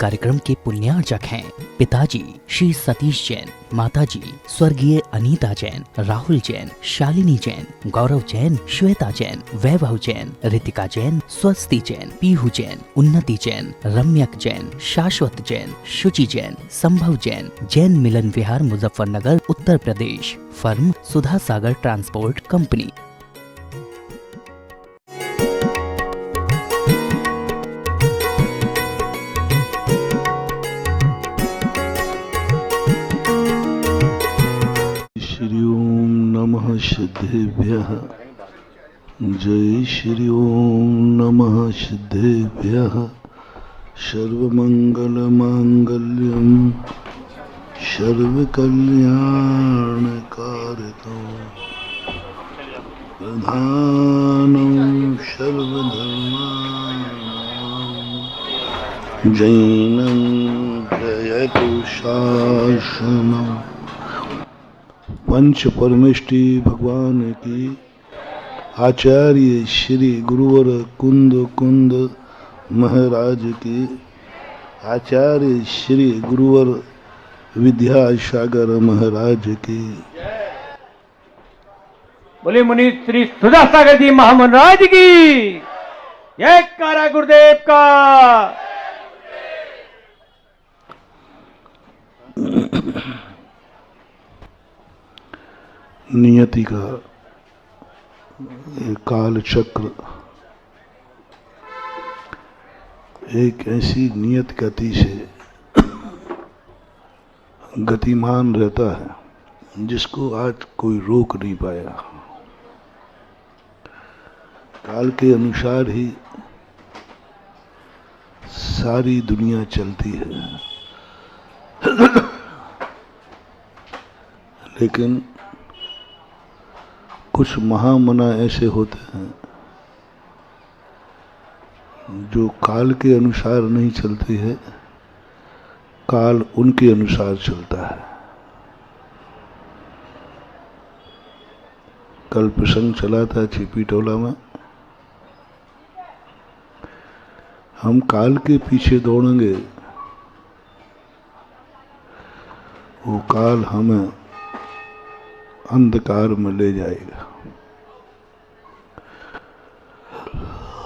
कार्यक्रम के पुण्यार्चक हैं पिताजी श्री सतीश जैन, माताजी स्वर्गीय अनीता जैन, राहुल जैन, शालिनी जैन, गौरव जैन, श्वेता जैन, वैभव जैन, रितिका जैन, स्वस्ति जैन, पीहू जैन, उन्नति जैन, रम्यक जैन, शाश्वत जैन, शुचि जैन, संभव जैन, जैन मिलन विहार, मुजफ्फरनगर, उत्तर प्रदेश। फर्म सुधा सागर ट्रांसपोर्ट कंपनी। श्री ओम नमः सिद्धेभ्यः। जय श्री ओम नमः सिद्धेभ्यः। सर्वमंगल मांगल्यं सर्वकल्याणकारितं प्रधानं सर्वधर्माणां जैनं जयतु शासनम्। पंच परमेष्टि भगवान की, आचार्य श्री गुरुवर कुंद महाराज की, आचार्य श्री गुरुवर विद्यासागर महाराज की। बोले मुनि श्री सुधा सागर जी महाराज की जय। कारा गुरुदेव का। नियति का काल चक्र एक ऐसी नियत गति से गतिमान रहता है जिसको आज कोई रोक नहीं पाया। काल के अनुसार ही सारी दुनिया चलती है, लेकिन कुछ महामना ऐसे होते हैं जो काल के अनुसार नहीं चलते हैं, काल उनके अनुसार चलता है। कल प्रसंग चला था छिपी टोला में। हम काल के पीछे दौड़ेंगे, वो काल हमें अंधकार में ले जाएगा।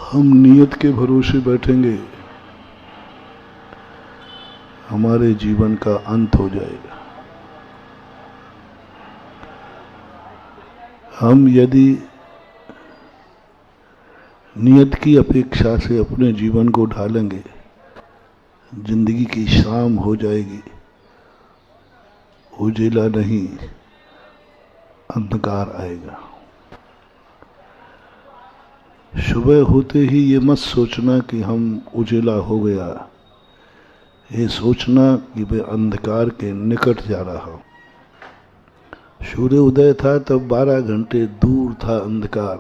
हम नियत के भरोसे बैठेंगे, हमारे जीवन का अंत हो जाएगा। हम यदि नियत की अपेक्षा से अपने जीवन को ढालेंगे, जिंदगी की शाम हो जाएगी, उजिला नहीं अंधकार आएगा। सुबह होते ही ये मत सोचना कि हम उजिला हो गया, ये सोचना कि मैं अंधकार के निकट जा रहा हूं। सूर्य उदय था तब 12 घंटे दूर था अंधकार,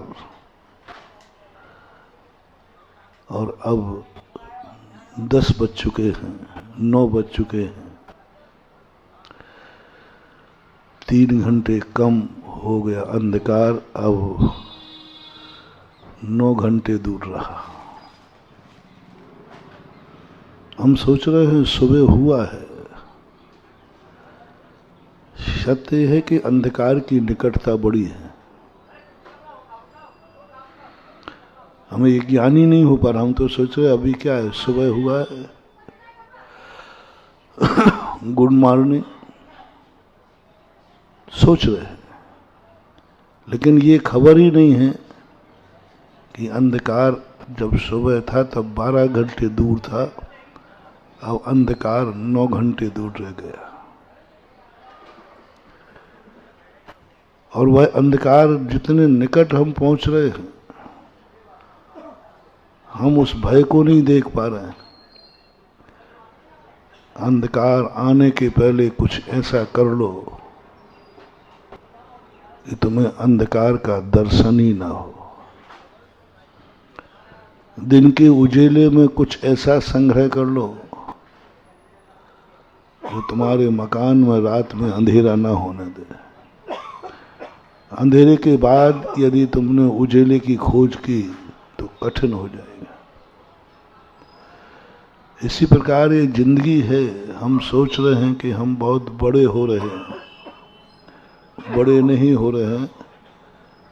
और अब 10 बज चुके हैं, 9 बज चुके हैं। 3 घंटे कम हो गया अंधकार, अब 9 घंटे दूर रहा। हम सोच रहे हैं सुबह हुआ है। सत्य है कि अंधकार की निकटता बड़ी है। हमें ये ज्ञान ही नहीं हो पा रहा। हम तो सोच रहे अभी क्या है, सुबह हुआ है, गुड मॉर्निंग सोच रहे हैं, लेकिन ये खबर ही नहीं है कि अंधकार जब सुबह था तब 12 घंटे दूर था, अब अंधकार 9 घंटे दूर रह गया। और वह अंधकार जितने निकट हम पहुंच रहे हैं, हम उस भय को नहीं देख पा रहे हैं। अंधकार आने के पहले कुछ ऐसा कर लो कि तुम्हें अंधकार का दर्शन ही ना हो। दिन के उजेले में कुछ ऐसा संग्रह कर लो जो तुम्हारे मकान में रात में अंधेरा ना होने दे। अंधेरे के बाद यदि तुमने उजेले की खोज की तो कठिन हो जाएगा। इसी प्रकार ये जिंदगी है, हम सोच रहे हैं कि हम बहुत बड़े हो रहे हैं, बड़े नहीं हो रहे हैं,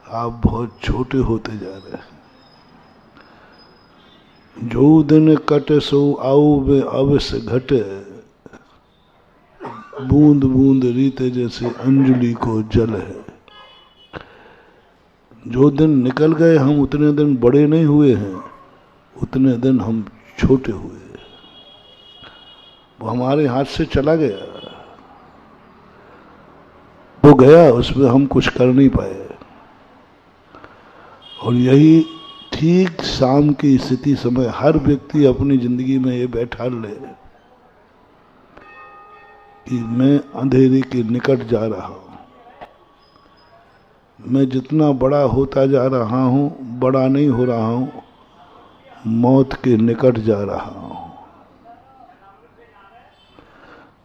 आप बहुत छोटे होते जा रहे हैं। जो दिन कटे सो आऊ वे अवश्य घटे, बूंद बूंद रीते जैसे अंजलि को जल है। जो दिन निकल गए हम उतने दिन बड़े नहीं हुए हैं, उतने दिन हम छोटे हुए। वो हमारे हाथ से चला गया, वो गया, उसमें हम कुछ कर नहीं पाए। और यही ठीक शाम की स्थिति समय हर व्यक्ति अपनी जिंदगी में ये बैठा ले कि मैं अंधेरे के निकट जा रहा हूं। मैं जितना बड़ा होता जा रहा हूं, बड़ा नहीं हो रहा हूं, मौत के निकट जा रहा हूं,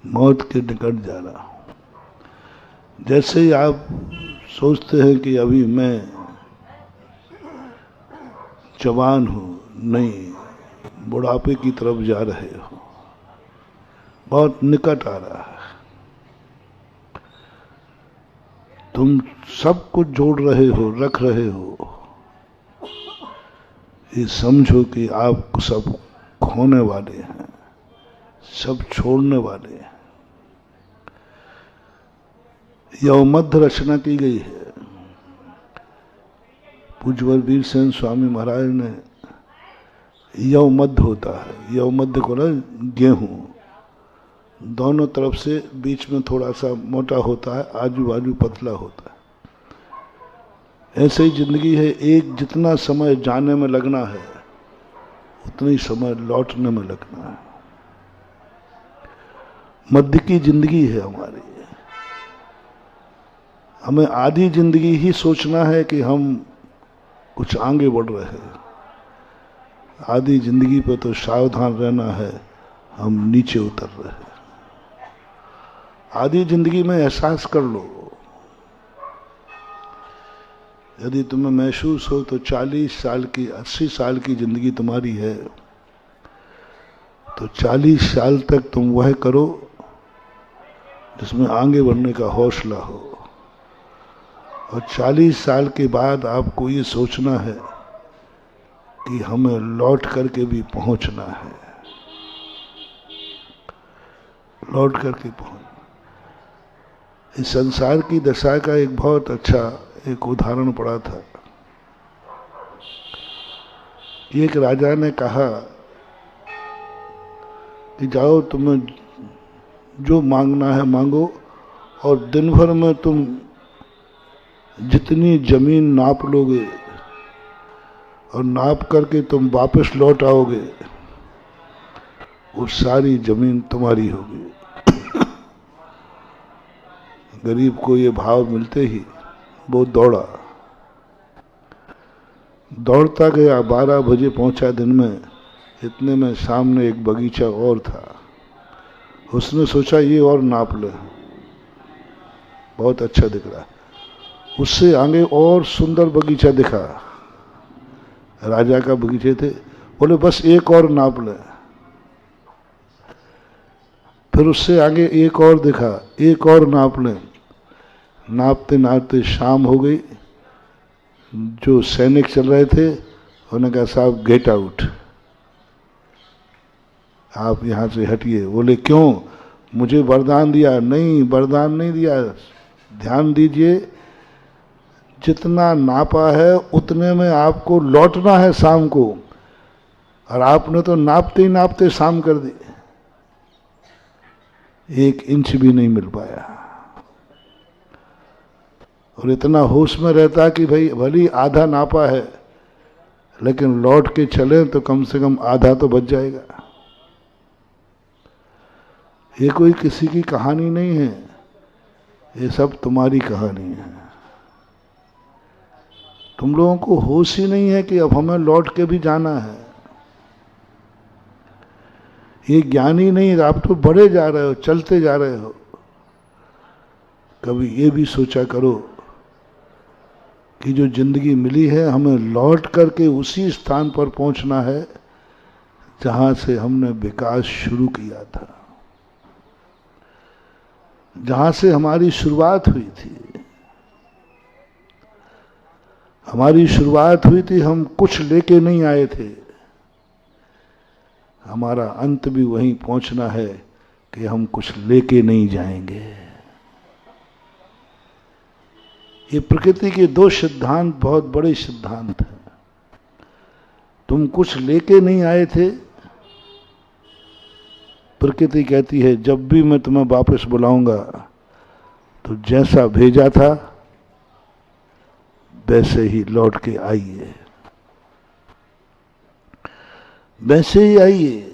मौत के निकट जा रहा हूं। जैसे ही आप सोचते हैं कि अभी मैं जवान हूं, नहीं, बुढ़ापे की तरफ जा रहे हो, बहुत निकट आ रहा है। तुम सब कुछ जोड़ रहे हो, रख रहे हो, ये समझो कि आप सब खोने वाले हैं, सब छोड़ने वाले हैं। यह मध्य रचना की गई है। पूज्यवर वीर सेन स्वामी महाराज ने, यव मध्य होता है, यव मध्य को ना गेहूं, दोनों तरफ से बीच में थोड़ा सा मोटा होता है, आजू बाजू पतला होता है। ऐसे ही जिंदगी है, एक जितना समय जाने में लगना है उतना ही समय लौटने में लगना है। मध्य की जिंदगी है हमारी। हमें आधी जिंदगी ही सोचना है कि हम कुछ आगे बढ़ रहे हैं, आधी जिंदगी पे तो सावधान रहना है, हम नीचे उतर रहे हैं। आधी जिंदगी में एहसास कर लो, यदि तुम्हें महसूस हो तो 40 साल की, 80 साल की जिंदगी तुम्हारी है, तो 40 साल तक तुम वह करो जिसमें आगे बढ़ने का हौसला हो। और 40 साल के बाद आपको ये सोचना है कि हमें लौट करके भी पहुंचना है, लौट करके पहुंच। इस संसार की दशा का एक बहुत अच्छा एक उदाहरण पड़ा था। एक राजा ने कहा कि जाओ, तुम्हें जो मांगना है मांगो, और दिन भर में तुम जितनी जमीन नाप लोगे और नाप करके तुम वापस लौट आओगे, वो सारी जमीन तुम्हारी होगी। गरीब को ये भाव मिलते ही वो दौड़ा, दौड़ता गया, 12 बजे पहुंचा दिन में। इतने में सामने एक बगीचा और था। उसने सोचा ये और नाप ले, बहुत अच्छा दिख रहा है। उससे आगे और सुंदर बगीचा दिखा, राजा का बगीचे थे। बोले बस एक और नाप ले। फिर उससे आगे एक और दिखा, एक और नाप ले। नापते नापते शाम हो गई। जो सैनिक चल रहे थे उन्होंने कहा साहब गेट आउट, आप यहां से हटिए। बोले क्यों? मुझे वरदान दिया। नहीं, वरदान नहीं दिया, ध्यान दीजिए, जितना नापा है उतने में आपको लौटना है शाम को, और आपने तो नापते ही नापते शाम कर दी, 1 इंच भी नहीं मिल पाया। और इतना होश में रहता कि भाई भली आधा नापा है, लेकिन लौट के चले तो कम से कम आधा तो बच जाएगा। ये कोई किसी की कहानी नहीं है, ये सब तुम्हारी कहानी है। तुम लोगों को होश ही नहीं है कि अब हमें लौट के भी जाना है। ये ज्ञान ही नहीं, आप तो बढ़े जा रहे हो, चलते जा रहे हो। कभी ये भी सोचा करो कि जो जिंदगी मिली है हमें लौट करके उसी स्थान पर पहुंचना है जहां से हमने विकास शुरू किया था, जहां से हमारी शुरुआत हुई थी। हमारी शुरुआत हुई थी, हम कुछ लेके नहीं आए थे। हमारा अंत भी वहीं पहुंचना है कि हम कुछ लेके नहीं जाएंगे। ये प्रकृति के दो सिद्धांत बहुत बड़े सिद्धांत हैं। तुम कुछ लेके नहीं आए थे, प्रकृति कहती है जब भी मैं तुम्हें वापस बुलाऊंगा तो जैसा भेजा था वैसे ही लौट के आइए, वैसे ही आइए।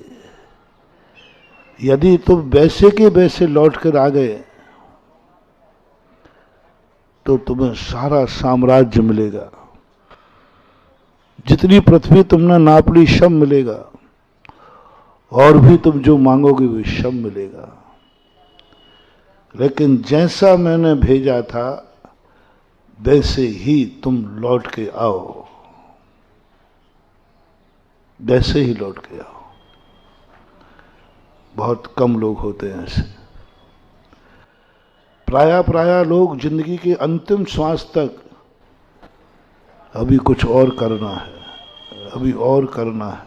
यदि तुम वैसे के वैसे लौट कर आ गए तो तुम्हें सारा साम्राज्य मिलेगा। जितनी पृथ्वी तुमने नाप ली सब मिलेगा, और भी तुम जो मांगोगे वो सब मिलेगा। लेकिन जैसा मैंने भेजा था वैसे ही तुम लौट के आओ, वैसे ही लौट के आओ। बहुत कम लोग होते हैं ऐसे। प्रायः लोग जिंदगी के अंतिम श्वास तक अभी कुछ और करना है, अभी और करना है।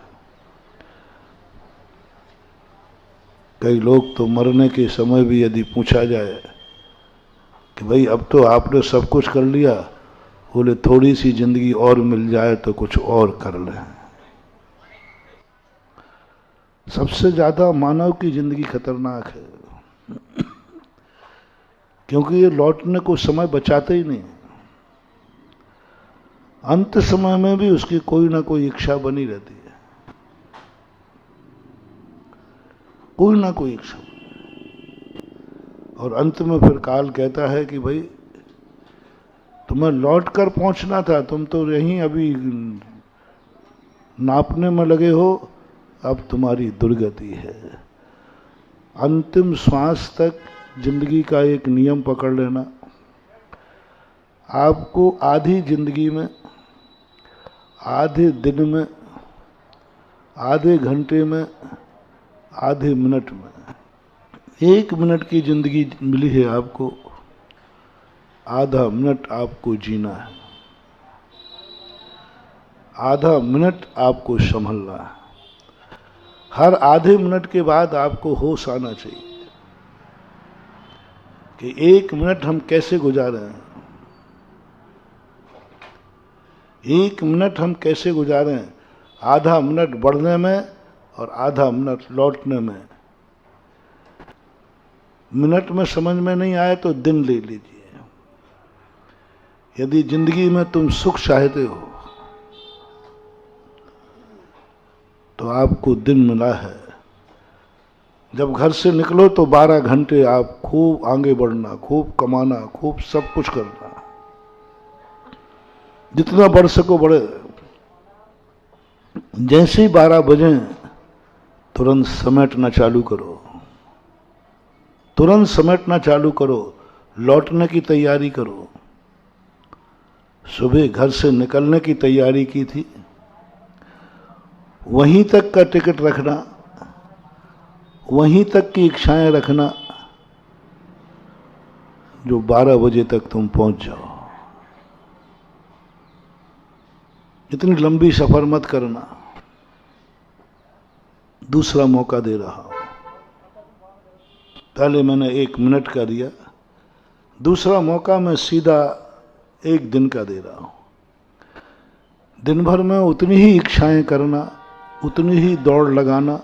कई लोग तो मरने के समय भी यदि पूछा जाए कि भाई अब तो आपने सब कुछ कर लिया, बोले थोड़ी सी जिंदगी और मिल जाए तो कुछ और कर लें। सबसे ज्यादा मानव की जिंदगी खतरनाक है, क्योंकि ये लौटने को समय बचाते ही नहीं। अंत समय में भी उसकी कोई ना कोई इच्छा बनी रहती है, कोई ना कोई इच्छा। और अंत में फिर काल कहता है कि भाई तुम्हें लौट कर पहुंचना था, तुम तो यहीं अभी नापने में लगे हो, अब तुम्हारी दुर्गति है। अंतिम श्वास तक जिंदगी का एक नियम पकड़ लेना। आपको आधी जिंदगी में, आधे दिन में, आधे घंटे में, आधे मिनट में, 1 मिनट की जिंदगी मिली है आपको, आधा मिनट आपको जीना है, आधा मिनट आपको संभलना है। हर आधे मिनट के बाद आपको होश आना चाहिए कि 1 मिनट हम कैसे गुजारे हैं, 1 मिनट हम कैसे गुजारे हैं। आधा मिनट बढ़ने में और आधा मिनट लौटने में। मिनट में समझ में नहीं आए तो दिन ले लीजिए। यदि जिंदगी में तुम सुख चाहते हो तो आपको दिन मिला है। जब घर से निकलो तो 12 घंटे आप खूब आगे बढ़ना, खूब कमाना, खूब सब कुछ करना, जितना बढ़ सको बढ़े। जैसे ही 12 बजे तुरंत समेटना चालू करो, तुरंत समेटना चालू करो, लौटने की तैयारी करो। सुबह घर से निकलने की तैयारी की थी, वहीं तक का टिकट रखना, वहीं तक की इच्छाएं रखना जो 12 बजे तक तुम पहुंच जाओ। इतनी लंबी सफर मत करना। दूसरा मौका दे रहा हूं। पहले मैंने 1 मिनट का दिया, दूसरा मौका मैं सीधा 1 दिन का दे रहा हूं। दिन भर में उतनी ही इच्छाएं करना, उतनी ही दौड़ लगाना,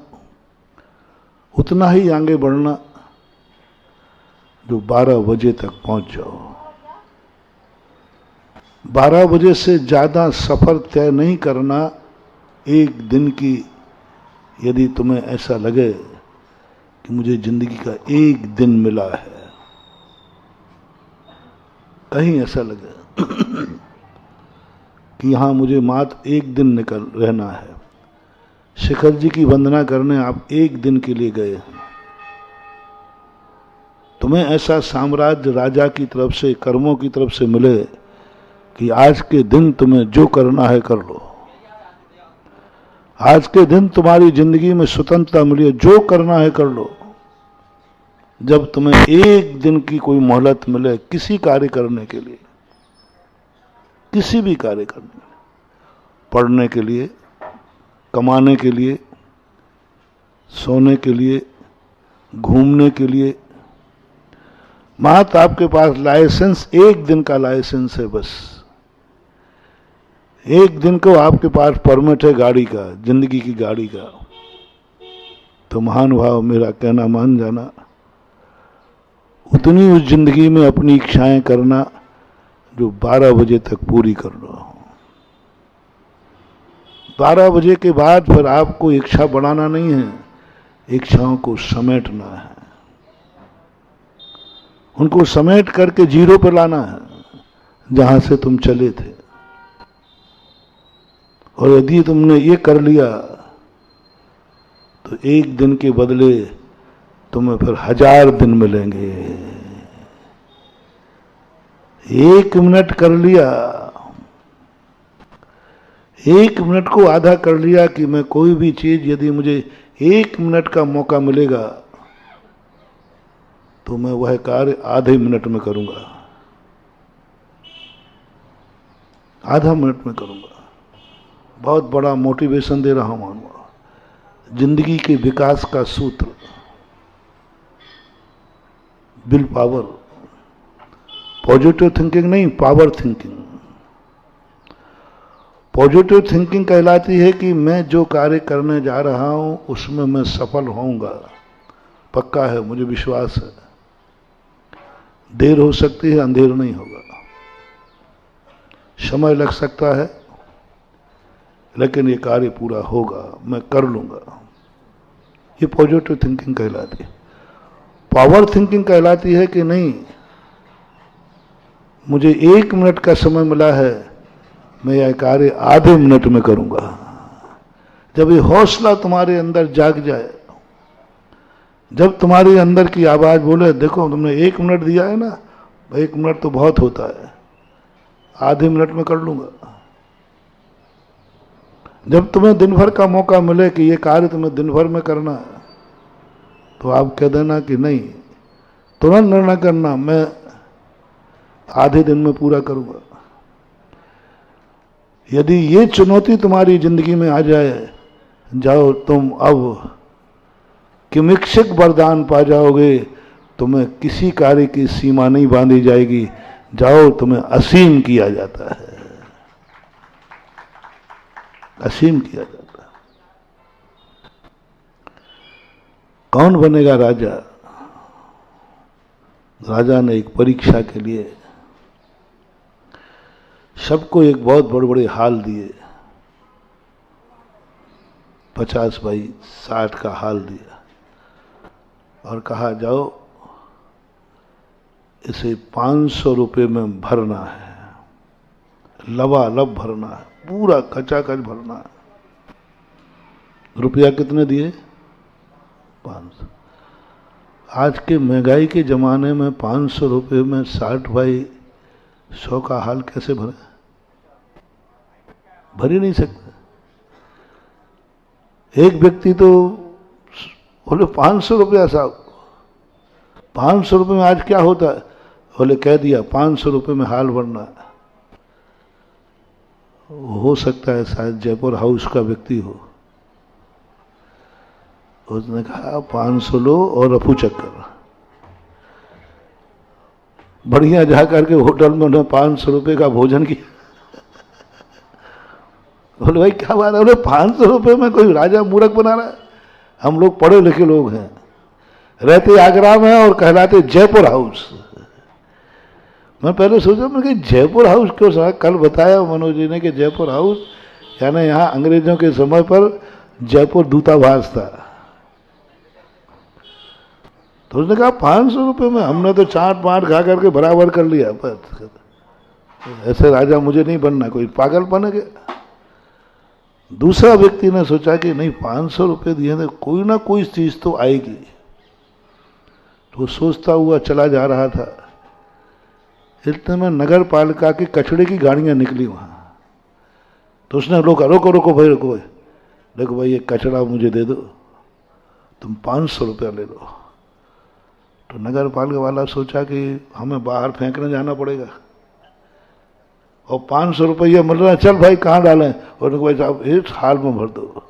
उतना ही आगे बढ़ना जो 12 बजे तक पहुंच जाओ। 12 बजे से ज्यादा सफर तय नहीं करना। 1 दिन की यदि तुम्हें ऐसा लगे कि मुझे जिंदगी का 1 दिन मिला है, कहीं ऐसा लगे कि यहां मुझे मात्र 1 दिन निकल रहना है, शिखर जी की वंदना करने आप 1 दिन के लिए गए हैं, तुम्हें ऐसा साम्राज्य राजा की तरफ से, कर्मों की तरफ से मिले कि आज के दिन तुम्हें जो करना है कर लो, आज के दिन तुम्हारी जिंदगी में स्वतंत्रता मिली है, जो करना है कर लो। जब तुम्हें एक दिन की कोई मोहलत मिले किसी कार्य करने के लिए, किसी भी कार्य करने के लिए, पढ़ने के लिए, कमाने के लिए, सोने के लिए, घूमने के लिए, मात्र आपके पास लाइसेंस, एक दिन का लाइसेंस है बस। एक दिन को आपके पास परमिट है गाड़ी का, जिंदगी की गाड़ी का। तो महानुभाव मेरा कहना मान जाना, उतनी उस जिंदगी में अपनी इच्छाएं करना जो 12 बजे तक पूरी कर लो। 12 बजे के बाद फिर आपको इच्छा बढ़ाना नहीं है, इच्छाओं को समेटना है, उनको समेट करके जीरो पर लाना है जहां से तुम चले थे। और यदि तुमने ये कर लिया तो एक दिन के बदले तुम्हें फिर 1000 दिन मिलेंगे। 1 मिनट कर लिया, 1 मिनट को आधा कर लिया कि मैं कोई भी चीज, यदि मुझे 1 मिनट का मौका मिलेगा तो मैं वह कार्य आधे मिनट में करूंगा, आधा मिनट में करूंगा। बहुत बड़ा मोटिवेशन दे रहा हूं। जिंदगी के विकास का सूत्र, विल पावर, पॉजिटिव थिंकिंग नहीं, पावर थिंकिंग। पॉजिटिव थिंकिंग कहलाती है कि मैं जो कार्य करने जा रहा हूं उसमें मैं सफल होऊंगा, पक्का है, मुझे विश्वास है। देर हो सकती है, अंधेर नहीं होगा, समय लग सकता है, लेकिन ये कार्य पूरा होगा, मैं कर लूंगा। ये पॉजिटिव थिंकिंग कहलाती है। पावर थिंकिंग कहलाती है कि नहीं, मुझे 1 मिनट का समय मिला है, मैं यह कार्य आधे मिनट में करूंगा। जब ये हौसला तुम्हारे अंदर जाग जाए, जब तुम्हारे अंदर की आवाज बोले देखो तुमने 1 मिनट दिया है ना, 1 मिनट तो बहुत होता है, आधे मिनट में कर लूंगा। जब तुम्हें दिन भर का मौका मिले कि ये कार्य तुम्हें दिन भर में करना है, तो आप कह देना कि नहीं, तुरंत निर्णय करना, मैं आधे दिन में पूरा करूंगा। यदि ये चुनौती तुम्हारी जिंदगी में आ जाए, जाओ तुम अब किमिक्षिक वरदान पा जाओगे, तुम्हें किसी कार्य की सीमा नहीं बांधी जाएगी, जाओ तुम्हें असीम किया जाता है, असीम किया जाता है। कौन बनेगा राजा? राजा ने एक परीक्षा के लिए सबको एक बहुत बड़े बड़े हाल दिए, 50 बाई 60 का हाल दिया और कहा जाओ इसे 500 रुपये में भरना है, लबालब भरना है, पूरा खचाखच भरना है। रुपया कितने दिए? 500। आज के महंगाई के जमाने में 500 रुपये में 60 बाई 100 का हाल कैसे भरे? भर ही नहीं सकते। एक व्यक्ति तो बोले 500 रुपया साहब, 500 रुपये में आज क्या होता है? बोले कह दिया 500 रुपये में हाल भरना है। हो सकता है शायद जयपुर हाउस का व्यक्ति हो। उसने कहा 500 लो और रफू चक्कर। बढ़िया जा करके होटल में उन्हें 500 रुपये का भोजन किया। बोले भाई क्या बात है? बोले 500 रुपये में कोई राजा मूर्ख बना रहा है? हम लोग पढ़े लिखे लोग हैं, रहते आगरा में और कहलाते जयपुर हाउस। मैं पहले सोचा मैं कि जयपुर हाउस क्यों? सर कल बताया मनोज जी ने कि जयपुर हाउस यानी यहाँ अंग्रेजों के समय पर जयपुर दूतावास था। तो उसने कहा 500 रुपये में, हमने तो चाट पाट खा करके बराबर कर लिया। बस ऐसे राजा मुझे नहीं बनना, कोई पागलपन है क्या? दूसरा व्यक्ति ने सोचा कि नहीं 500 रुपये दिए तो कोई ना कोई चीज तो आएगी। तो सोचता हुआ चला जा रहा था, इतने में नगर पालिका की कचड़े की गाड़ियां निकली वहां। तो उसने रोका, रोको रोको भाई रोको भाई, देखो भाई ये कचरा मुझे दे दो, तुम 500 रुपया ले लो। तो नगर पालिका वाला सोचा कि हमें बाहर फेंकने जाना पड़ेगा और 500 रुपया मिल रहा है, चल भाई कहाँ डालें, और भाई साहब इस हाल में भर दो।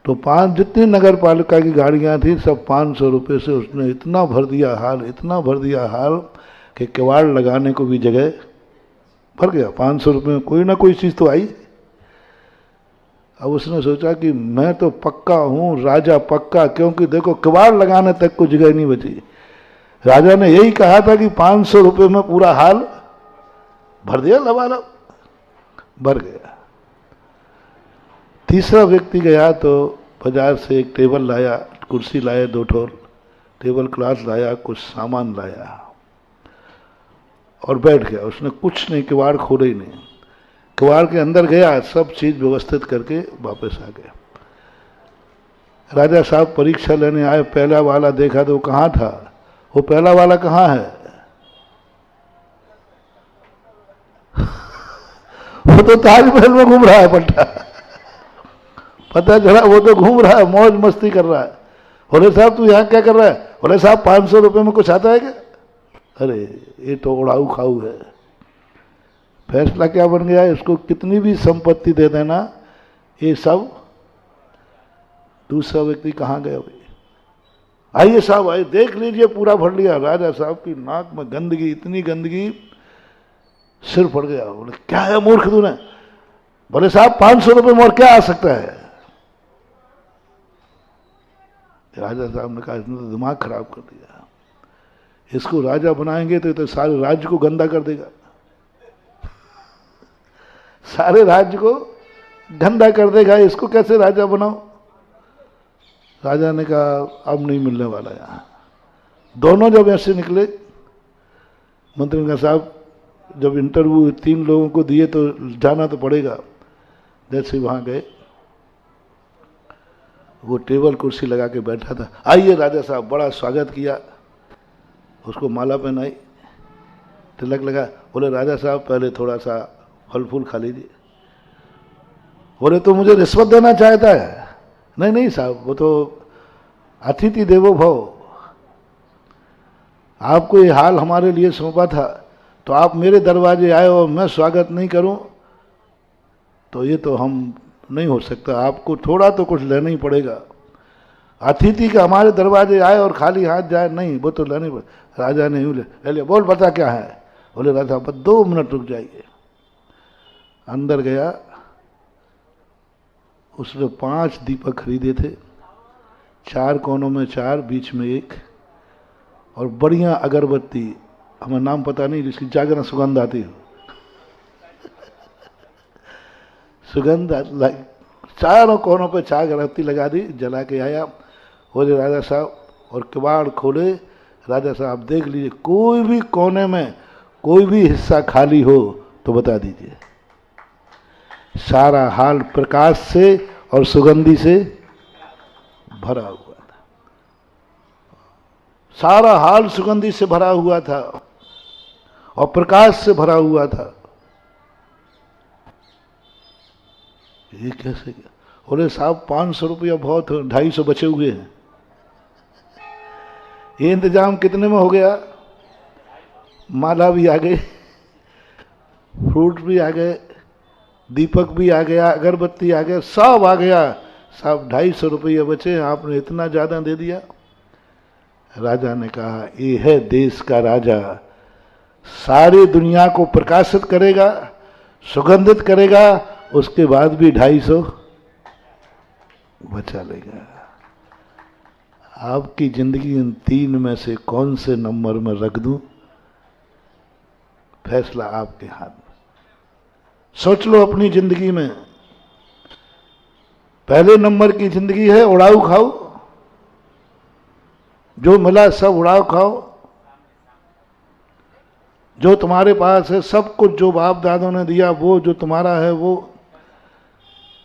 तो जितनी नगर पालिका की गाड़ियां थी सब 500 रुपये से उसने इतना भर दिया हाल, इतना भर दिया हाल कि किवाड़ लगाने को भी जगह भर गया। 500 रुपये में कोई ना कोई चीज़ तो आई। अब उसने सोचा कि मैं तो पक्का हूँ, राजा पक्का, क्योंकि देखो किवाड़ लगाने तक को जगह नहीं बची। राजा ने यही कहा था कि 500 रुपये में पूरा हाल भर दिया, लबालब भर गया। तीसरा व्यक्ति गया तो बाजार से एक टेबल लाया, कुर्सी लाया, 2 ठोर टेबल क्लॉथ लाया, कुछ सामान लाया और बैठ गया। उसने कुछ नहीं, किवाड़ खोले ही नहीं। किवाड़ के अंदर गया, सब चीज व्यवस्थित करके वापस आ गया। राजा साहब परीक्षा लेने आए, पहला वाला देखा तो वो कहाँ था? वो पहला वाला कहाँ है? वो तो ताजमहल में घूम रहा है पट्टा। पता चला वो तो घूम रहा है, मौज मस्ती कर रहा है। बोले साहब तू यहाँ क्या कर रहा है? बोले साहब 500 रुपये में कुछ आता है क्या? अरे ये तो उड़ाऊ खाऊ है। फैसला क्या बन गया? इसको कितनी भी संपत्ति दे देना, ये सब। दूसरा व्यक्ति कहाँ गया भाई? आइए साहब आइए, देख लीजिए, पूरा भर लिया। राजा साहब की नाक में गंदगी, इतनी गंदगी, सिर पड़ गया। बोले क्या है मूर्ख तूने? बोले साहब 500 रुपये में और क्या आ सकता है? राजा साहब ने कहा इसने तो दिमाग खराब कर दिया, इसको राजा बनाएंगे तो सारे राज्य को गंदा कर देगा, सारे राज्य को गंदा कर देगा, इसको कैसे राजा बनाओ? राजा ने कहा अब नहीं मिलने वाला यहाँ। दोनों जब ऐसे निकले, मंत्री ने कहा साहब जब इंटरव्यू 3 लोगों को दिए तो जाना तो पड़ेगा। जैसे वहाँ गए, वो टेबल कुर्सी लगा के बैठा था। आइए राजा साहब, बड़ा स्वागत किया, उसको माला पहनाई, तिलक लगा। बोले राजा साहब पहले थोड़ा सा फल फूल खा लीजिए। बोले तो मुझे रिश्वत देना चाहता है? नहीं नहीं साहब, वो तो अतिथि देवो भव, आपको ये हाल हमारे लिए सौंपा था, तो आप मेरे दरवाजे आए और मैं स्वागत नहीं करूं तो ये तो हम नहीं हो सकता, आपको थोड़ा तो कुछ लेना ही पड़ेगा। अतिथि के हमारे दरवाजे आए और खाली हाथ जाए, नहीं वो तो लेना ही पड़ेगा। राजा ने यूँ ले बोल बता क्या है? बोले राजा साहब 2 मिनट रुक जाइए। अंदर गया, उसने 5 दीपक खरीदे थे, 4 कोनों में 4, बीच में 1, और बढ़िया अगरबत्ती, हमें नाम पता नहीं, जिसकी जागरण सुगंध आती हो, सुगंध, चारों कोनों पे 4 अगरबत्ती लगा दी, जला के आया। बोले राजा साहब, और किवाड़ खोले। राजा साहब देख लीजिए, कोई भी कोने में कोई भी हिस्सा खाली हो तो बता दीजिए। सारा हाल प्रकाश से और सुगंधी से भरा हुआ था, सारा हाल सुगंधी से भरा हुआ था और प्रकाश से भरा हुआ था। ये कैसे क्या? बोले साहब 500 रुपया बहुत है, 250 बचे हुए हैं। ये इंतजाम कितने में हो गया? माला भी आ गई, फ्रूट भी आ गए, दीपक भी आ गया, अगरबत्ती आ गया, सब आ गया। साहब 250 रुपये बचे, आपने इतना ज़्यादा दे दिया। राजा ने कहा ये है देश का राजा, सारी दुनिया को प्रकाशित करेगा, सुगंधित करेगा, उसके बाद भी 250 बचा लेगा। आपकी जिंदगी इन 3 में से कौन से नंबर में रख दूं? फैसला आपके हाथ में। सोच लो अपनी जिंदगी में, पहले नंबर की जिंदगी है उड़ाऊ खाओ, जो मिला सब उड़ाओ खाओ, जो तुम्हारे पास है सब कुछ जो बाप दादों ने दिया वो जो तुम्हारा है, वो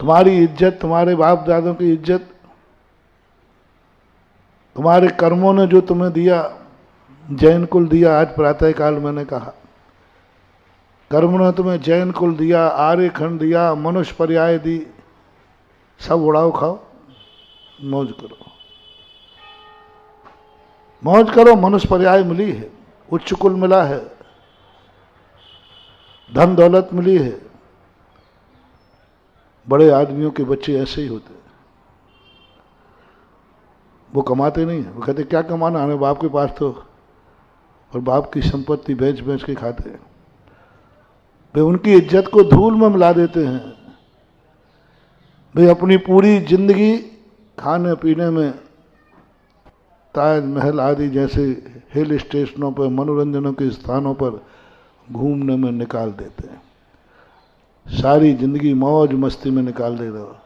तुम्हारी इज्जत, तुम्हारे बाप दादों की इज्जत, तुम्हारे कर्मों ने जो तुम्हें दिया, जैन कुल दिया। आज प्रातः काल मैंने कहा कर्म ने तुम्हें जैन कुल दिया, आर्यखंड दिया, मनुष्य पर्याय दी, सब उड़ाओ खाओ, मौज करो, मौज करो। मनुष्य पर्याय मिली है, उच्च कुल मिला है, धन दौलत मिली है। बड़े आदमियों के बच्चे ऐसे ही होते हैं, वो कमाते नहीं है। वो कहते क्या कमाना है बाप के पास, तो और बाप की संपत्ति बेच बेच के खाते हैं। वे उनकी इज्जत को धूल में मिला देते हैं। वे अपनी पूरी जिंदगी खाने पीने में, ताजमहल आदि जैसे हिल स्टेशनों पर, मनोरंजनों के स्थानों पर घूमने में निकाल देते हैं। सारी जिंदगी मौज मस्ती में निकाल दे रहो,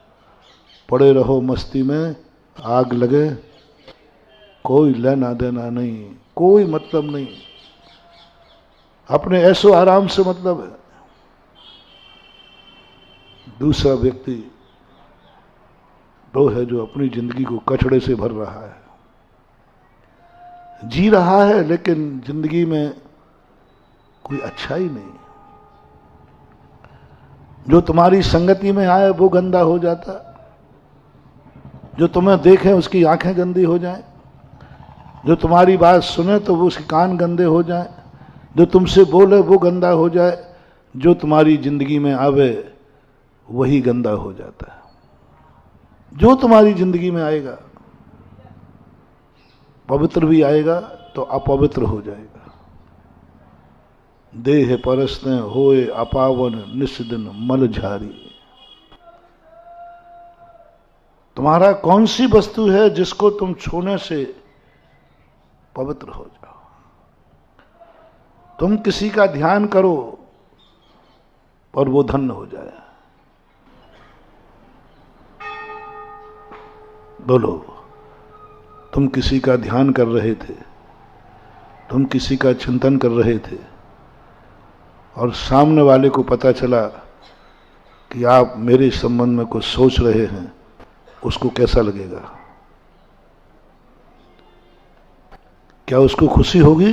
पड़े रहो मस्ती में, आग लगे कोई लेना देना नहीं, कोई मतलब नहीं, अपने ऐसो आराम से मतलब है। दूसरा व्यक्ति वो है जो अपनी जिंदगी को कचड़े से भर रहा है, जी रहा है, लेकिन जिंदगी में कोई अच्छा ही नहीं। जो तुम्हारी संगति में आए वो गंदा हो जाता, जो तुम्हें देखे उसकी आंखें गंदी हो जाएं, जो तुम्हारी बात सुने तो वो उसके कान गंदे हो जाएं, जो तुमसे बोले वो गंदा हो जाए, जो तुम्हारी जिंदगी में आवे वही गंदा हो जाता है। जो तुम्हारी जिंदगी में आएगा, पवित्र भी आएगा तो अपवित्र हो जाएगा। देह परस्ते होए अपावन निस्दिन मल झारी। तुम्हारा कौन सी वस्तु है जिसको तुम छूने से पवित्र हो जाओ? तुम किसी का ध्यान करो और वो धन्य हो जाए। बोलो, तुम किसी का ध्यान कर रहे थे, तुम किसी का चिंतन कर रहे थे और सामने वाले को पता चला कि आप मेरे संबंध में कुछ सोच रहे हैं, उसको कैसा लगेगा? क्या उसको खुशी होगी?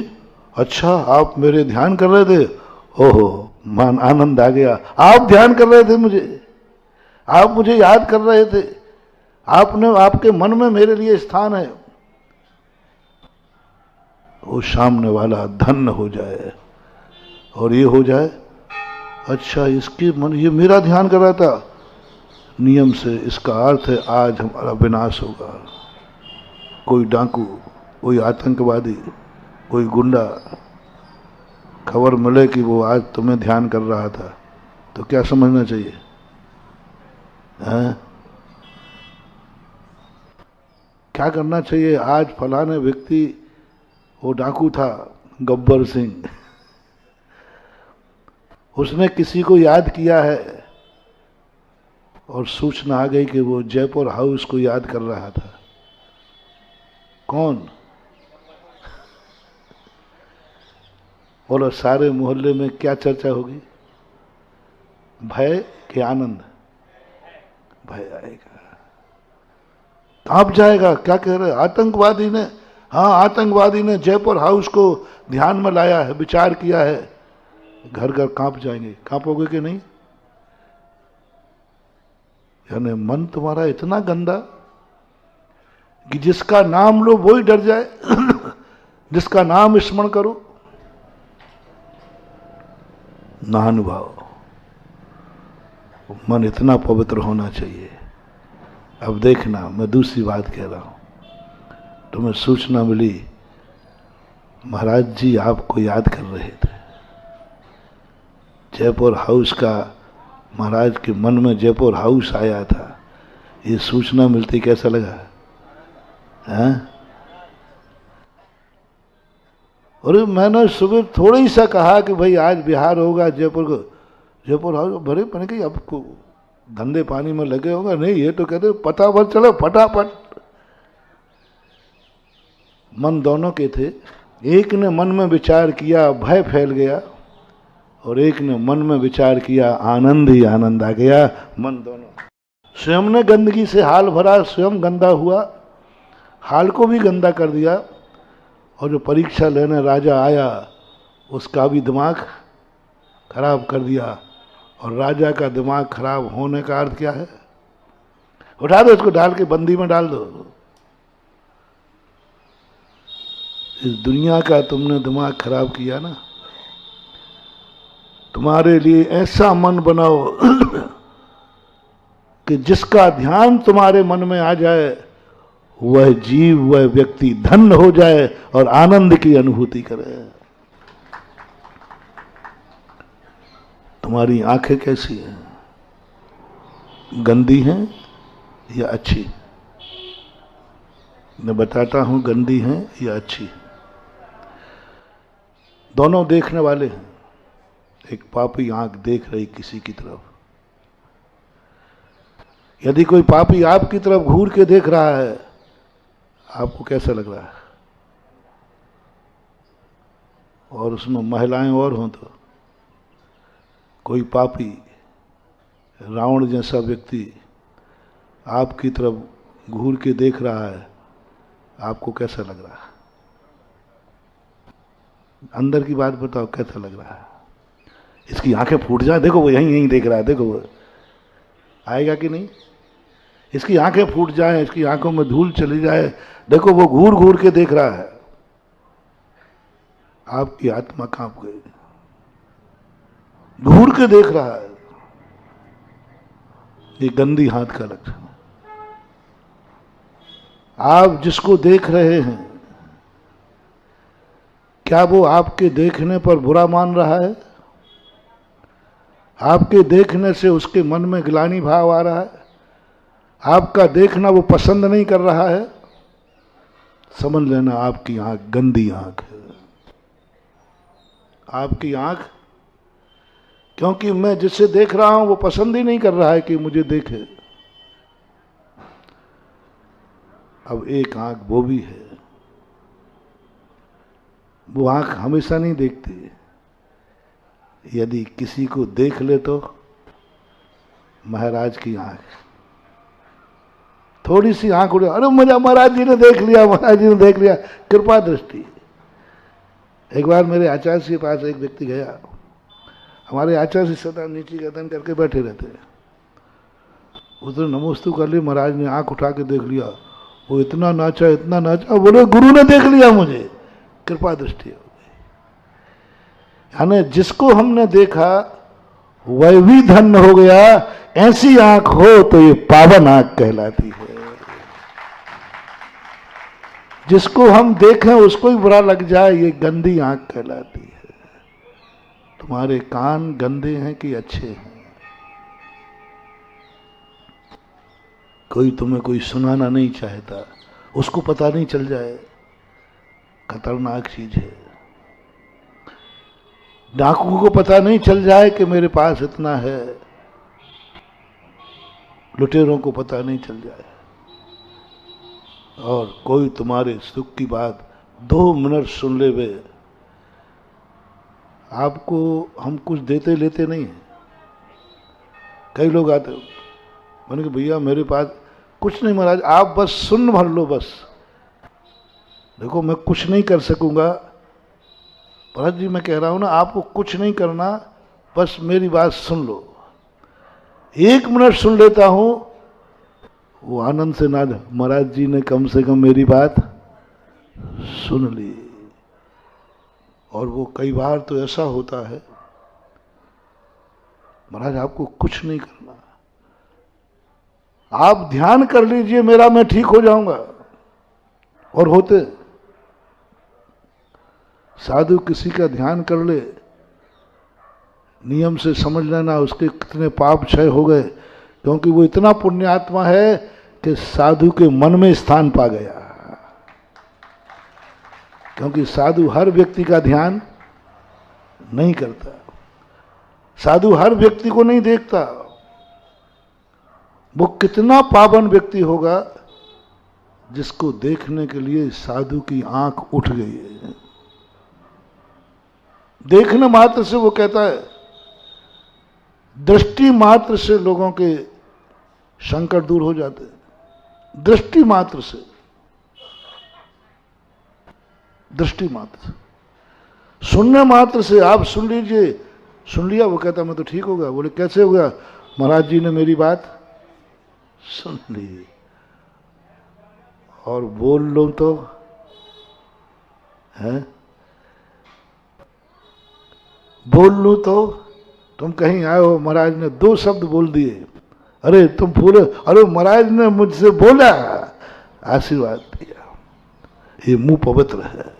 अच्छा, आप मेरे ध्यान कर रहे थे, ओहो मान आनंद आ गया, आप ध्यान कर रहे थे मुझे, आप मुझे याद कर रहे थे, आपने, आपके मन में मेरे लिए स्थान है। वो सामने वाला धन्य हो जाए और ये हो जाए, अच्छा इसके मन, ये मेरा ध्यान कर रहा था, नियम से इसका अर्थ है आज हमारा विनाश होगा। कोई डाकू, कोई आतंकवादी, कोई गुंडा खबर मिले कि वो आज तुम्हें ध्यान कर रहा था, तो क्या समझना चाहिए? हैं? क्या करना चाहिए? आज फलाने व्यक्ति, वो डाकू था गब्बर सिंह, उसने किसी को याद किया है और सूचना आ गई कि वो जयपुर हाउस को याद कर रहा था। कौन? बोलो, सारे मोहल्ले में क्या चर्चा होगी? भय कि आनंद? भय आएगा, कांप जाएगा। क्या कह रहे? आतंकवादी ने, हाँ आतंकवादी ने जयपुर हाउस को ध्यान में लाया है, विचार किया है। घर घर कांप जाएंगे। कांपोगे कि नहीं? यानी मन तुम्हारा इतना गंदा कि जिसका नाम लो वही डर जाए जिसका नाम स्मरण करो नानुभाव। मन इतना पवित्र होना चाहिए। अब देखना, मैं दूसरी बात कह रहा हूं। तुम्हें सूचना मिली महाराज जी आपको याद कर रहे थे, जयपुर हाउस का, महाराज के मन में जयपुर हाउस आया था, ये सूचना मिलती कैसा लगा? हैं? और मैंने सुबह थोड़ा ही सा कहा कि भाई आज बिहार होगा, जयपुर को, जयपुर हाउस भरे मैंने कही अब को धंधे पानी में लगे होगा। नहीं, ये तो कहते पता पर चलो फटाफट। मन दोनों के थे। एक ने मन में विचार किया, भय फैल गया, और एक ने मन में विचार किया, आनंद ही आनंद आ गया। मन दोनों, स्वयं ने गंदगी से हाल भरा, स्वयं गंदा हुआ, हाल को भी गंदा कर दिया, और जो परीक्षा लेने राजा आया उसका भी दिमाग खराब कर दिया। और राजा का दिमाग खराब होने का अर्थ क्या है? उठा दो इसको, डाल के बंदी में डाल दो। इस दुनिया का तुमने दिमाग खराब किया ना। तुम्हारे लिए ऐसा मन बनाओ कि जिसका ध्यान तुम्हारे मन में आ जाए वह जीव, वह व्यक्ति धन्य हो जाए और आनंद की अनुभूति करे। तुम्हारी आंखें कैसी हैं? गंदी हैं या अच्छी? मैं बताता हूं, गंदी हैं या अच्छी। दोनों देखने वाले हैं। एक पापी आंख देख रही किसी की तरफ। यदि कोई पापी आपकी तरफ घूर के देख रहा है, आपको कैसा लग रहा है? और उसमें महिलाएं और हों तो, कोई पापी रावण जैसा व्यक्ति आपकी तरफ घूर के देख रहा है, आपको कैसा लग रहा है? अंदर की बात बताओ, कैसा लग रहा है? इसकी आंखें फूट जाए, देखो वो यहीं यहीं देख रहा है, देखो वो आएगा कि नहीं? इसकी आंखें फूट जाए, इसकी आंखों में धूल चली जाए, देखो वो घूर घूर के देख रहा है, आपकी आत्मा कांप गई। घूर के देख रहा है, ये गंदी हाथ का लक्षण। आप जिसको देख रहे हैं, क्या वो आपके देखने पर बुरा मान रहा है? आपके देखने से उसके मन में ग्लानि भाव आ रहा है? आपका देखना वो पसंद नहीं कर रहा है? समझ लेना आपकी आंख गंदी आंख है। आपकी आंख, क्योंकि मैं जिसे देख रहा हूं वो पसंद ही नहीं कर रहा है कि मुझे देखे। अब एक आंख वो भी है, वो आंख हमेशा नहीं देखती। यदि किसी को देख ले तो महाराज की आंख, थोड़ी सी आंख उड़े, अरे मुझे महाराज जी ने देख लिया, महाराज जी ने देख लिया, कृपा दृष्टि। एक बार मेरे आचार्य के पास एक व्यक्ति गया। हमारे आचार्य जी सदा नीचे गर्दन करके बैठे रहते हैं। उसने नमोस्तु कर ली, महाराज ने आंख उठा के देख लिया, वो इतना नाचा, इतना नाचा, बोले गुरु ने देख लिया मुझे, कृपा दृष्टि हो गई। यानी जिसको हमने देखा वह भी धन्य हो गया। ऐसी आंख हो तो ये पावन आंख कहलाती है। जिसको हम देखें उसको ही बुरा लग जाए, ये गंदी आंख कहलाती है। तुम्हारे कान गंदे हैं कि अच्छे हैं? कोई तुम्हें कोई सुनाना नहीं चाहता, उसको पता नहीं चल जाए, खतरनाक चीज है। डाकुओं को पता नहीं चल जाए कि मेरे पास इतना है, लुटेरों को पता नहीं चल जाए। और कोई तुम्हारे सुख की बात 2 मिनट सुन ले वे, आपको हम कुछ देते लेते नहीं है। कई लोग आते, मैंने कहा भैया मेरे पास कुछ नहीं महाराज, आप बस सुन भर लो बस। देखो मैं कुछ नहीं कर सकूंगा महाराज जी, मैं कह रहा हूं ना आपको कुछ नहीं करना, बस मेरी बात सुन लो। 1 मिनट सुन लेता हूं, वो आनंद से नाद, महाराज जी ने कम से कम मेरी बात सुन ली। और वो कई बार तो ऐसा होता है, महाराज आपको कुछ नहीं करना, आप ध्यान कर लीजिए मेरा, मैं ठीक हो जाऊंगा। और होते साधु किसी का ध्यान कर ले, नियम से समझ लेना उसके कितने पाप क्षय हो गए, क्योंकि वो इतना पुण्यात्मा है कि साधु के मन में स्थान पा गया। क्योंकि साधु हर व्यक्ति का ध्यान नहीं करता, साधु हर व्यक्ति को नहीं देखता। वो कितना पावन व्यक्ति होगा जिसको देखने के लिए साधु की आंख उठ गई है। देखने मात्र से वो कहता है, दृष्टि मात्र से लोगों के संकट दूर हो जाते हैं। दृष्टि मात्र से, दृष्टि मात्र से, सुनने मात्र से। आप सुन लीजिए, सुन लिया, वो कहता मैं तो ठीक हो गया। बोले कैसे हो गया? महाराज जी ने मेरी बात सुन ली, और बोल लो तो है, बोल लो तो तुम कहीं आए हो, महाराज ने 2 शब्द बोल दिए, अरे तुम पूरे, अरे महाराज ने मुझसे बोला, आशीर्वाद दिया, ये मुंह पवित्र है।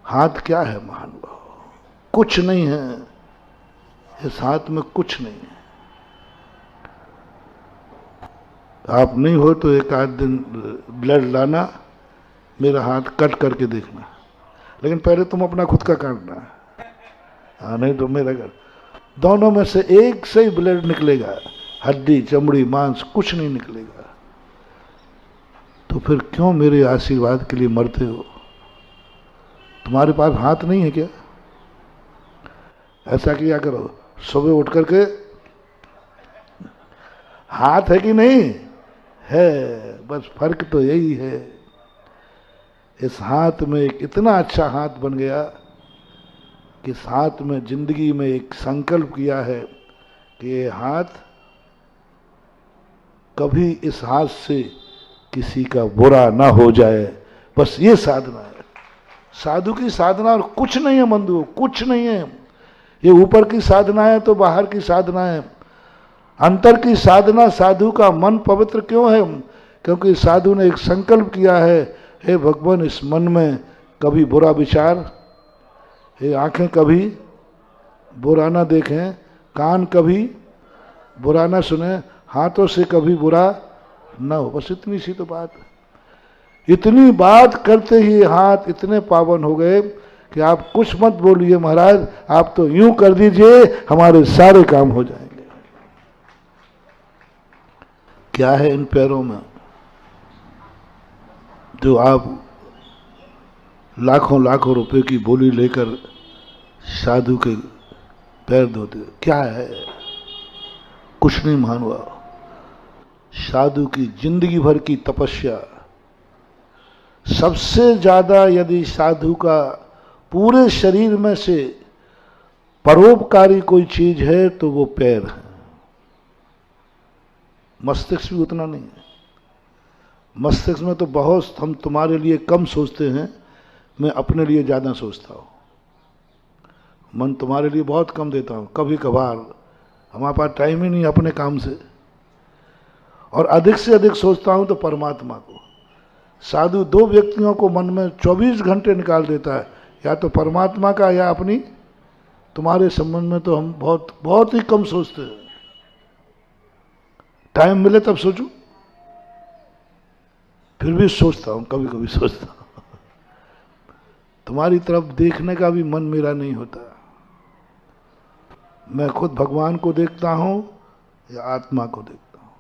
हाथ क्या है महानुभाव? कुछ नहीं है, इस हाथ में कुछ नहीं है। आप नहीं हो तो एक आध दिन ब्लड लाना, मेरा हाथ कट करके देखना, लेकिन पहले तुम अपना खुद का काटना। हाँ, नहीं तो मेरा कर, दोनों में से एक से ही ब्लड निकलेगा, हड्डी चमड़ी मांस कुछ नहीं निकलेगा। तो फिर क्यों मेरे आशीर्वाद के लिए मरते हो? तुम्हारे पास हाथ नहीं है क्या? ऐसा किया करो, सुबह उठ करके, हाथ है कि नहीं है, बस फर्क तो यही है। इस हाथ में एक इतना अच्छा हाथ बन गया कि इस हाथ में जिंदगी में एक संकल्प किया है कि ये हाथ कभी इस हाथ से किसी का बुरा ना हो जाए, बस ये साधना है। साधु की साधना और कुछ नहीं है बंधु, कुछ नहीं है। ये ऊपर की साधना है तो बाहर की साधना है, अंतर की साधना। साधु का मन पवित्र क्यों है? क्योंकि साधु ने एक संकल्प किया है, हे भगवान इस मन में कभी बुरा विचार, ये आंखें कभी बुरा ना देखें, कान कभी बुरा ना सुने, हाथों से कभी बुरा ना हो। बस इतनी सी तो बात है। इतनी बात करते ही हाथ इतने पावन हो गए कि आप कुछ मत बोलिए महाराज, आप तो यूं कर दीजिए हमारे सारे काम हो जाएंगे। क्या है इन पैरों में जो आप लाखों लाखों रुपए की बोली लेकर साधु के पैर धोते? क्या है? कुछ नहीं महानुभाव। साधु की जिंदगी भर की तपस्या, सबसे ज्यादा यदि साधु का पूरे शरीर में से परोपकारी कोई चीज है तो वो पैर है। मस्तिष्क भी उतना नहीं है। मस्तिष्क में तो बहुत हम तुम्हारे लिए कम सोचते हैं, मैं अपने लिए ज्यादा सोचता हूं। मन तुम्हारे लिए बहुत कम देता हूं, कभी कभार हमारे पास टाइम ही नहीं अपने काम से, और अधिक से अधिक सोचता हूं तो परमात्मा को। साधु 2 व्यक्तियों को मन में 24 घंटे निकाल देता है, या तो परमात्मा का या अपनी। तुम्हारे संबंध में तो हम बहुत बहुत ही कम सोचते हैं। टाइम मिले तब सोचूं, फिर भी सोचता हूं, कभी कभी सोचता हूं। तुम्हारी तरफ देखने का भी मन मेरा नहीं होता। मैं खुद भगवान को देखता हूं या आत्मा को देखता हूं।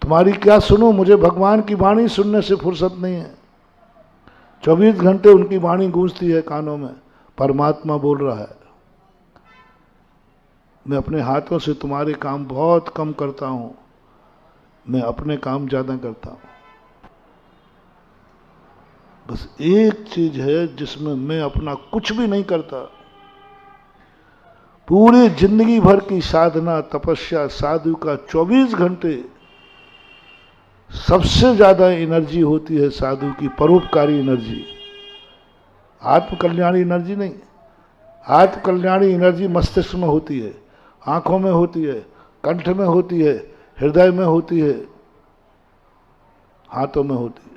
तुम्हारी क्या सुनो, मुझे भगवान की वाणी सुनने से फुर्सत नहीं है। 24 घंटे उनकी वाणी गूंजती है कानों में, परमात्मा बोल रहा है। मैं अपने हाथों से तुम्हारे काम बहुत कम करता हूं, मैं अपने काम ज्यादा करता हूं। बस एक चीज है जिसमें मैं अपना कुछ भी नहीं करता। पूरी जिंदगी भर की साधना तपस्या, साधु का 24 घंटे सबसे ज्यादा एनर्जी होती है साधु की परोपकारी एनर्जी, आत्मकल्याणी एनर्जी नहीं। आत्मकल्याणी एनर्जी मस्तिष्क में होती है, आंखों में होती है, कंठ में होती है, हृदय में होती है, हाथों में होती है।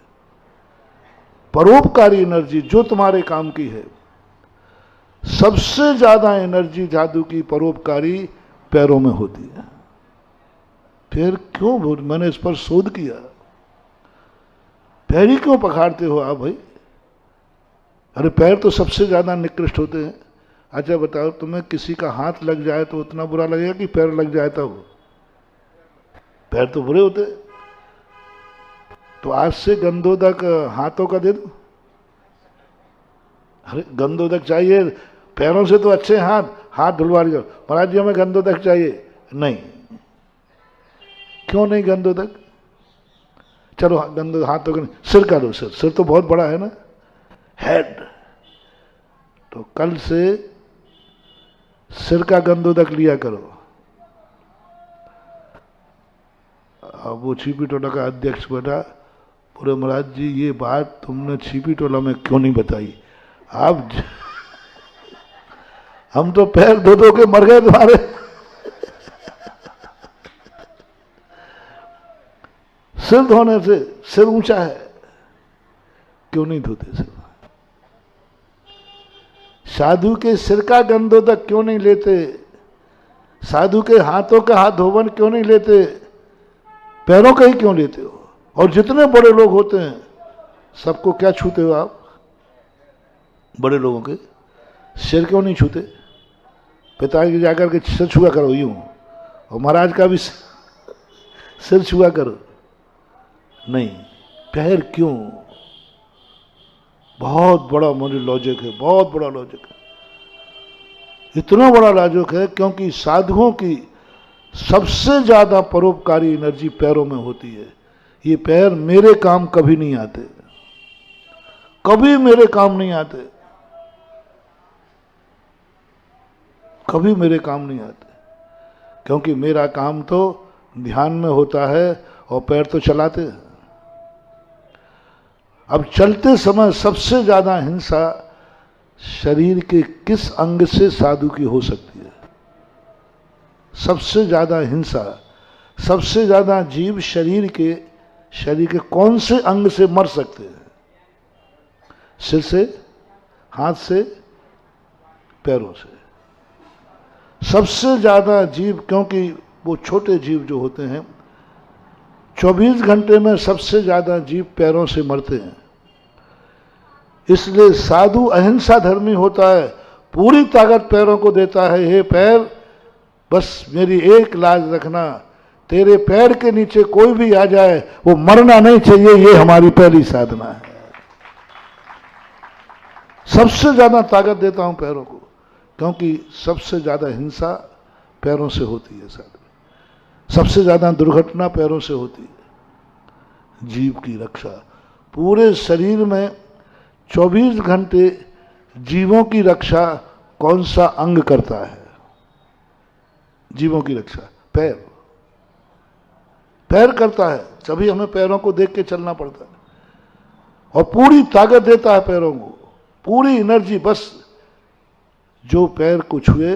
परोपकारी एनर्जी जो तुम्हारे काम की है, सबसे ज्यादा एनर्जी जादू की परोपकारी पैरों में होती है। फिर क्यों बोल, मैंने इस पर शोध किया। पैर ही क्यों पखाड़ते हो आप भाई? अरे पैर तो सबसे ज्यादा निकृष्ट होते हैं। अच्छा बताओ, तुम्हें किसी का हाथ लग जाए तो उतना बुरा लगेगा कि पैर लग जाए तब? पैर तो बुरे होते। तो आज से गंधोदक हाथों का दे दो। अरे गंधोदक चाहिए, पैरों से तो अच्छे हाथ, हाथ धुलवा लो। महाराज जी हमें गंधोदक चाहिए। नहीं, क्यों नहीं गंधोदक? चलो गंधो हाथों का, सिर का दो। सिर तो बहुत बड़ा है ना, हेड। तो कल से सिर का गंधोदक लिया करो। अब वो छिपी टोला का अध्यक्ष बना, बोले महाराज जी ये बात तुमने छिपी टोला में क्यों नहीं बताई? आप हम तो पैर धो धो के मर गए तुम्हारे। सिर धोने से सिर ऊंचा है, क्यों नहीं धोते सिर? साधु के सिर का गंधोदक क्यों नहीं लेते? साधु के हाथों का हाथ धोवन क्यों नहीं लेते? पैरों का ही क्यों लेते हो? और जितने बड़े लोग होते हैं सबको क्या छूते हो आप? बड़े लोगों के सिर क्यों नहीं छूते? पिताजी जाकर के सिर छुआ करो यूं, और महाराज का भी सिर छुआ करो। नहीं, पैर क्यों? बहुत बड़ा मुझे लॉजिक है, बहुत बड़ा लॉजिक है। इतना बड़ा लॉजिक है क्योंकि साधुओं की सबसे ज्यादा परोपकारी एनर्जी पैरों में होती है। ये पैर मेरे काम कभी नहीं आते, कभी मेरे काम नहीं आते, कभी मेरे काम नहीं आते, क्योंकि मेरा काम तो ध्यान में होता है और पैर तो चलाते हैं। अब चलते समय सबसे ज्यादा हिंसा शरीर के किस अंग से साधु की हो सकती है? सबसे ज्यादा हिंसा, सबसे ज्यादा जीव शरीर के कौन से अंग से मर सकते हैं? सिर से, हाथ से, पैरों से। सबसे ज्यादा जीव, क्योंकि वो छोटे जीव जो होते हैं 24 घंटे में सबसे ज्यादा जीव पैरों से मरते हैं। इसलिए साधु अहिंसा धर्मी होता है, पूरी ताकत पैरों को देता है। हे पैर, बस मेरी एक लाज रखना, तेरे पैर के नीचे कोई भी आ जाए वो मरना नहीं चाहिए, ये हमारी पहली साधना है। सबसे ज्यादा ताकत देता हूं पैरों को, क्योंकि सबसे ज्यादा हिंसा पैरों से होती है साधु। सबसे ज्यादा दुर्घटना पैरों से होती है। जीव की रक्षा, पूरे शरीर में 24 घंटे जीवों की रक्षा कौन सा अंग करता है? जीवों की रक्षा पैर, पैर करता है। तभी हमें पैरों को देख के चलना पड़ता है, और पूरी ताकत देता है पैरों को, पूरी एनर्जी। बस जो पैर को छुए,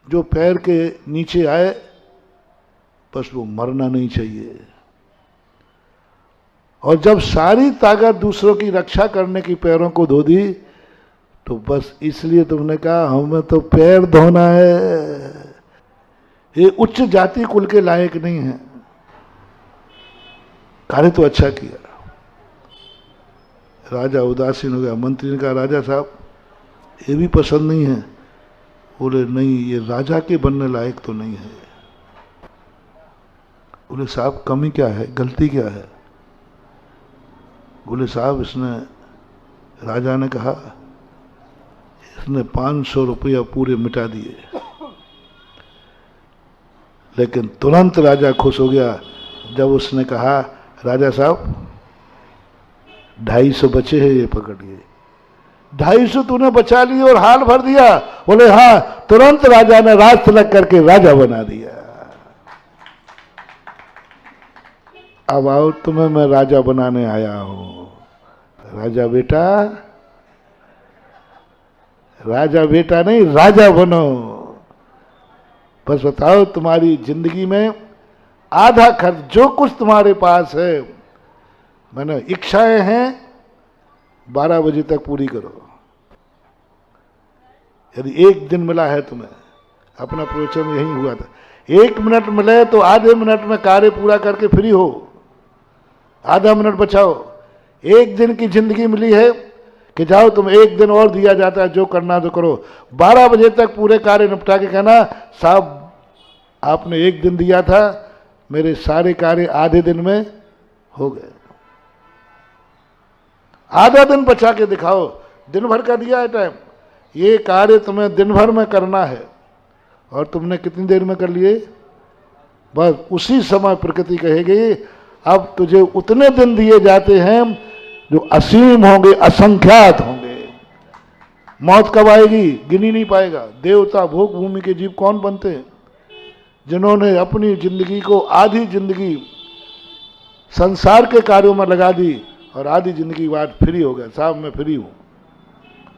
जो पैर के नीचे आए, बस वो मरना नहीं चाहिए। और जब सारी ताकत दूसरों की रक्षा करने की पैरों को धो दी, तो बस इसलिए तुमने कहा हमें तो पैर धोना है। ये उच्च जाति कुल के लायक नहीं है। कार्य तो अच्छा किया, राजा उदासीन हो गया। मंत्री ने कहा राजा साहब ये भी पसंद नहीं है। बोले नहीं, ये राजा के बनने लायक तो नहीं है। बोले साहब कमी क्या है, गलती क्या है? बोले साहब इसने, राजा ने कहा इसने 500 रुपया पूरे मिटा दिए। लेकिन तुरंत राजा खुश हो गया जब उसने कहा राजा साहब 250 बचे हैं, ये पकड़िए। 250 तूने बचा लिए और हाल भर दिया? बोले हाँ। तुरंत राजा ने राज तिलक करके राजा बना दिया। अब आओ, तुम्हें मैं राजा बनाने आया हूं। राजा बेटा, राजा बेटा नहीं, राजा बनो। बस बताओ, तुम्हारी जिंदगी में आधा खर्च, जो कुछ तुम्हारे पास है, मैंने इच्छाएं हैं, 12 बजे तक पूरी करो। यदि एक दिन मिला है तुम्हें, अपना प्रवचन यही हुआ था, 1 मिनट मिले तो आधे मिनट में कार्य पूरा करके फ्री हो, आधा मिनट बचाओ। 1 दिन की जिंदगी मिली है कि जाओ, तुम 1 दिन और दिया जाता है, जो करना तो करो। 12 बजे तक पूरे कार्य निपटा के कहना साहब आपने 1 दिन दिया था, मेरे सारे कार्य आधे दिन में हो गए। आधा दिन बचा के दिखाओ, दिन भर का दिया है टाइम, ये कार्य तुम्हें दिन भर में करना है, और तुमने कितनी देर में कर लिए? बस उसी समय प्रकृति कहेगी अब तुझे उतने दिन दिए जाते हैं जो असीम होंगे, असंख्यात होंगे। मौत कब आएगी गिनी नहीं पाएगा। देवता, भोग भूमि के जीव कौन बनते हैं? जिन्होंने अपनी जिंदगी को आधी जिंदगी संसार के कार्यों में लगा दी और आधी जिंदगी बाद फ्री हो गया, साहब मैं फ्री हूं,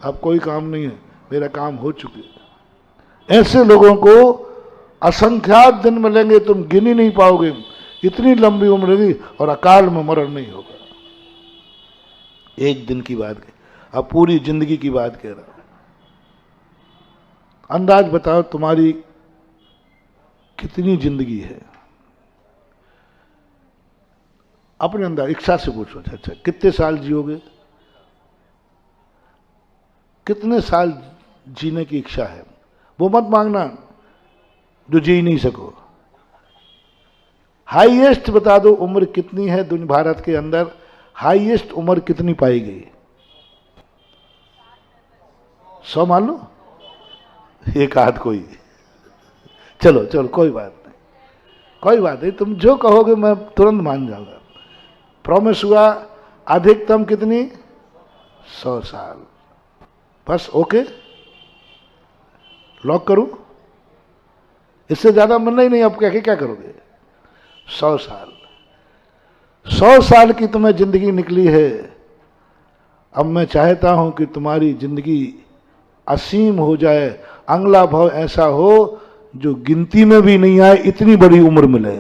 अब कोई काम नहीं है, मेरा काम हो चुके। ऐसे लोगों को असंख्यात दिन मिलेंगे, तुम गिन ही नहीं पाओगे, इतनी लंबी उम्र होगी और अकाल में मरण नहीं होगा। एक दिन की बात कही, अब पूरी जिंदगी की बात कह रहा हूं। अंदाज बताओ तुम्हारी कितनी जिंदगी है, अपने अंदाज इच्छा से पूछो। अच्छा कितने साल जियोगे, कितने साल जीने की इच्छा है, वो मत मांगना जो जी नहीं सको। हाईएस्ट बता दो उम्र कितनी है दुनिया भारत के अंदर, हाईएस्ट उम्र कितनी पाई गई? 100 मान लो, एक आध कोई, चलो चलो कोई बात नहीं, कोई बात नहीं, तुम जो कहोगे मैं तुरंत मान जाऊंगा। प्रॉमिस हुआ, अधिकतम कितनी? 100 साल, बस। ओके, लॉक करूं? इससे ज्यादा मिलना ही नहीं, अब कह के क्या करोगे? 100 साल, 100 साल की तुम्हें जिंदगी निकली है। अब मैं चाहता हूं कि तुम्हारी जिंदगी असीम हो जाए, अगला भाव ऐसा हो जो गिनती में भी नहीं आए, इतनी बड़ी उम्र मिले,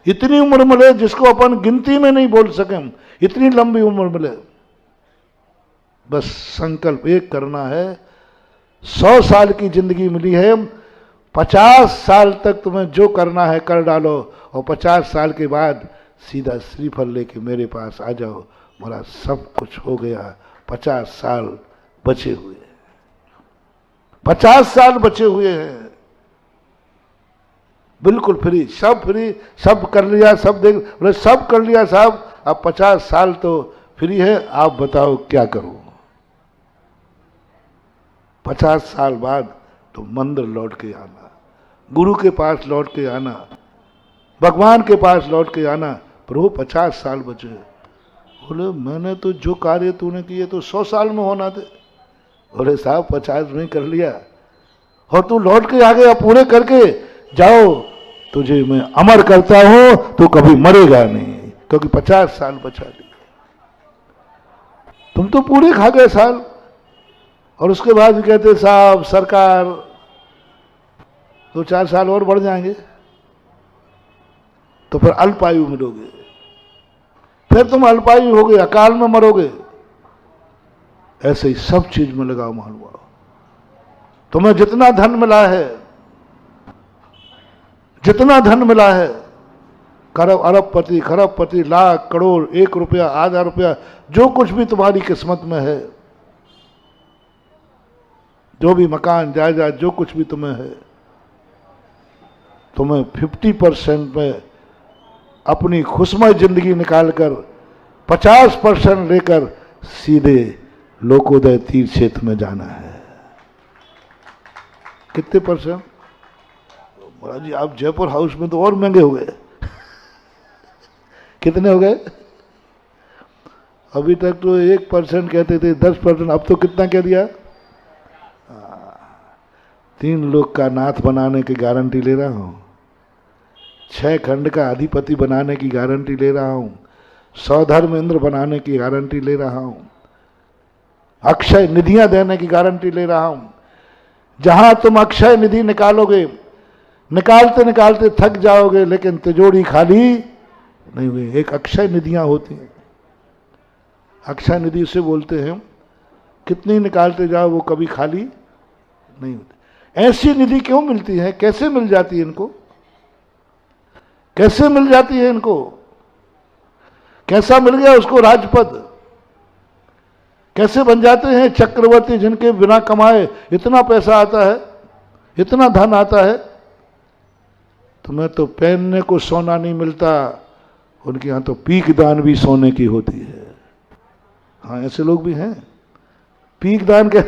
इतनी उम्र मिले जिसको अपन गिनती में नहीं बोल सके, इतनी लंबी उम्र मिले। बस संकल्प एक करना है, 100 साल की जिंदगी मिली है, 50 साल तक तुम्हें जो करना है कर डालो, और 50 साल के बाद सीधा श्रीफल लेके मेरे पास आ जाओ, मेरा सब कुछ हो गया। 50 साल बचे हुए, 50 साल बचे हुए हैं, बिल्कुल फ्री, सब फ्री, सब कर लिया, सब देख, बोले सब कर लिया साहब, अब 50 साल तो फ्री है, आप बताओ क्या करूं? 50 साल बाद तो मंदिर लौट के आना, गुरु के पास लौट के आना, भगवान के पास लौट के आना। प्रभु 50 साल बचे। बोले मैंने तो जो कार्य तूने किए तो 100 साल में होना थे। बोले साहब 50 में कर लिया, और तू लौट के आ गया पूरे करके, जाओ तुझे मैं अमर करता हूं, तू कभी मरेगा नहीं, क्योंकि 50 साल बचा लिया। तुम तो पूरे खा गए साल, और उसके बाद भी कहते साहब सरकार 2-4 साल और बढ़ जाएंगे, तो फिर अल्पायु मिलोगे, फिर तुम अल्पायु होगे, अकाल में मरोगे। ऐसे ही सब चीज में लगाओ महानुभाव। तुम्हें जितना धन मिला है, जितना धन मिला है, करोड़ अरबपति खरबपति, लाख करोड़, 1 रुपया आधा रुपया, जो कुछ भी तुम्हारी किस्मत में है, जो भी मकान जायदाद जो कुछ भी तुम्हें है, तुम्हें 50% में अपनी खुशमय जिंदगी निकालकर 50% लेकर सीधे लोकोदय तीर्थ क्षेत्र में जाना है। कितने %? महाराज जी आप जयपुर हाउस में तो और महंगे हो गए। कितने हो गए? अभी तक तो 1% कहते थे, 10%, अब तो कितना कह दिया? 3 लोक का नाथ बनाने की गारंटी ले रहा हूं, 6 खंड का अधिपति बनाने की गारंटी ले रहा हूं, 100 धर्म इंद्र बनाने की गारंटी ले रहा हूं, अक्षय निधियां देने की गारंटी ले रहा हूं। जहां तुम अक्षय निधि निकालोगे, निकालते निकालते थक जाओगे, लेकिन तिजोरी खाली नहीं हुई। एक अक्षय निधियां होती हैं, अक्षय निधि से बोलते हैं, कितनी निकालते जाओ वो कभी खाली नहीं होती। ऐसी निधि क्यों मिलती है? कैसे मिल जाती है इनको? कैसे मिल जाती है इनको? कैसा मिल गया उसको राजपद? कैसे बन जाते हैं चक्रवर्ती, जिनके बिना कमाए इतना पैसा आता है, इतना धन आता है? तुम्हें तो पहनने को सोना नहीं मिलता, उनके यहां तो पीक दान भी सोने की होती है। हाँ ऐसे लोग भी हैं, पीक दान के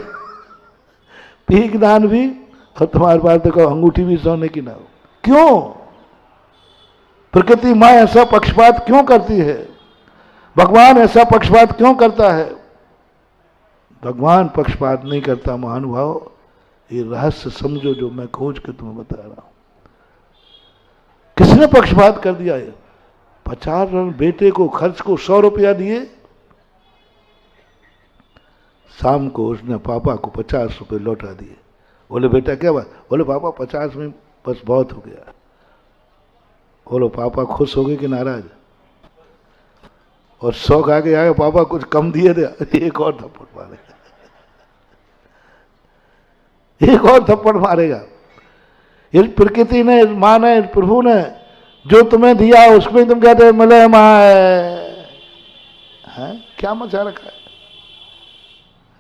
पीक दान भी, और तुम्हारे पास देखो अंगूठी भी सोने की ना हो। क्यों? प्रकृति मां ऐसा पक्षपात क्यों करती है? भगवान ऐसा पक्षपात क्यों करता है? भगवान पक्षपात नहीं करता महानुभाव, ये रहस्य समझो जो मैं खोज के तुम्हें बता रहा हूं। किसने पक्षपात कर दिया है? 50 रन बेटे को खर्च को 100 रुपया दिए, शाम को उसने पापा को 50 रुपए लौटा दिए। बोले बेटा क्या बात? बोले पापा 50 में बस बहुत हो गया। बोलो पापा खुश हो गए कि नाराज? और 100 खा के आए, पापा कुछ कम दिए थे, एक और थप्पड़ मारेगा, एक और थप्पड़ मारेगा। इस प्रकृति ने, इस मां ने, इस प्रभु ने जो तुम्हें दिया उसमें तुम कहते हैं मिले है? क्या मचा रखा है?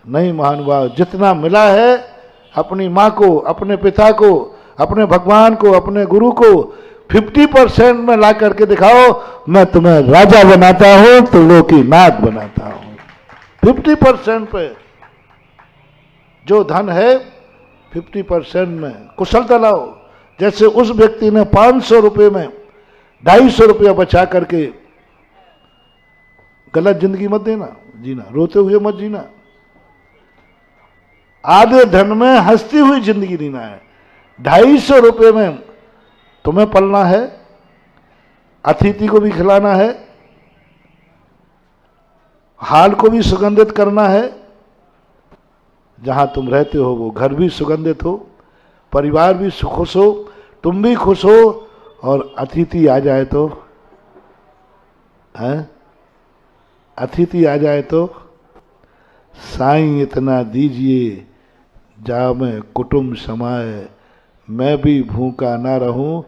नहीं महानुभाव, जितना मिला है अपनी मां को, अपने पिता को, अपने भगवान को, अपने गुरु को 50% में ला करके दिखाओ, मैं तुम्हें राजा बनाता हूं तो लोग की नाथ बनाता हूं। 50% पे जो धन है 50% में कुशलता लाओ। जैसे उस व्यक्ति ने 500 रुपये में 250 रुपया बचा करके, गलत जिंदगी मत देना, जीना रोते हुए मत जीना। आधे धन में हंसती हुई जिंदगी जीना है। 250 रुपये में तुम्हें पलना है, अतिथि को भी खिलाना है, हाल को भी सुगंधित करना है, जहां तुम रहते हो वो घर भी सुगंधित हो, परिवार भी खुश हो, तुम भी खुश हो, और अतिथि आ जाए तो अतिथि आ जाए तो साईं इतना दीजिए जामे कुटुंब समाए, मैं भी भूखा ना रहूं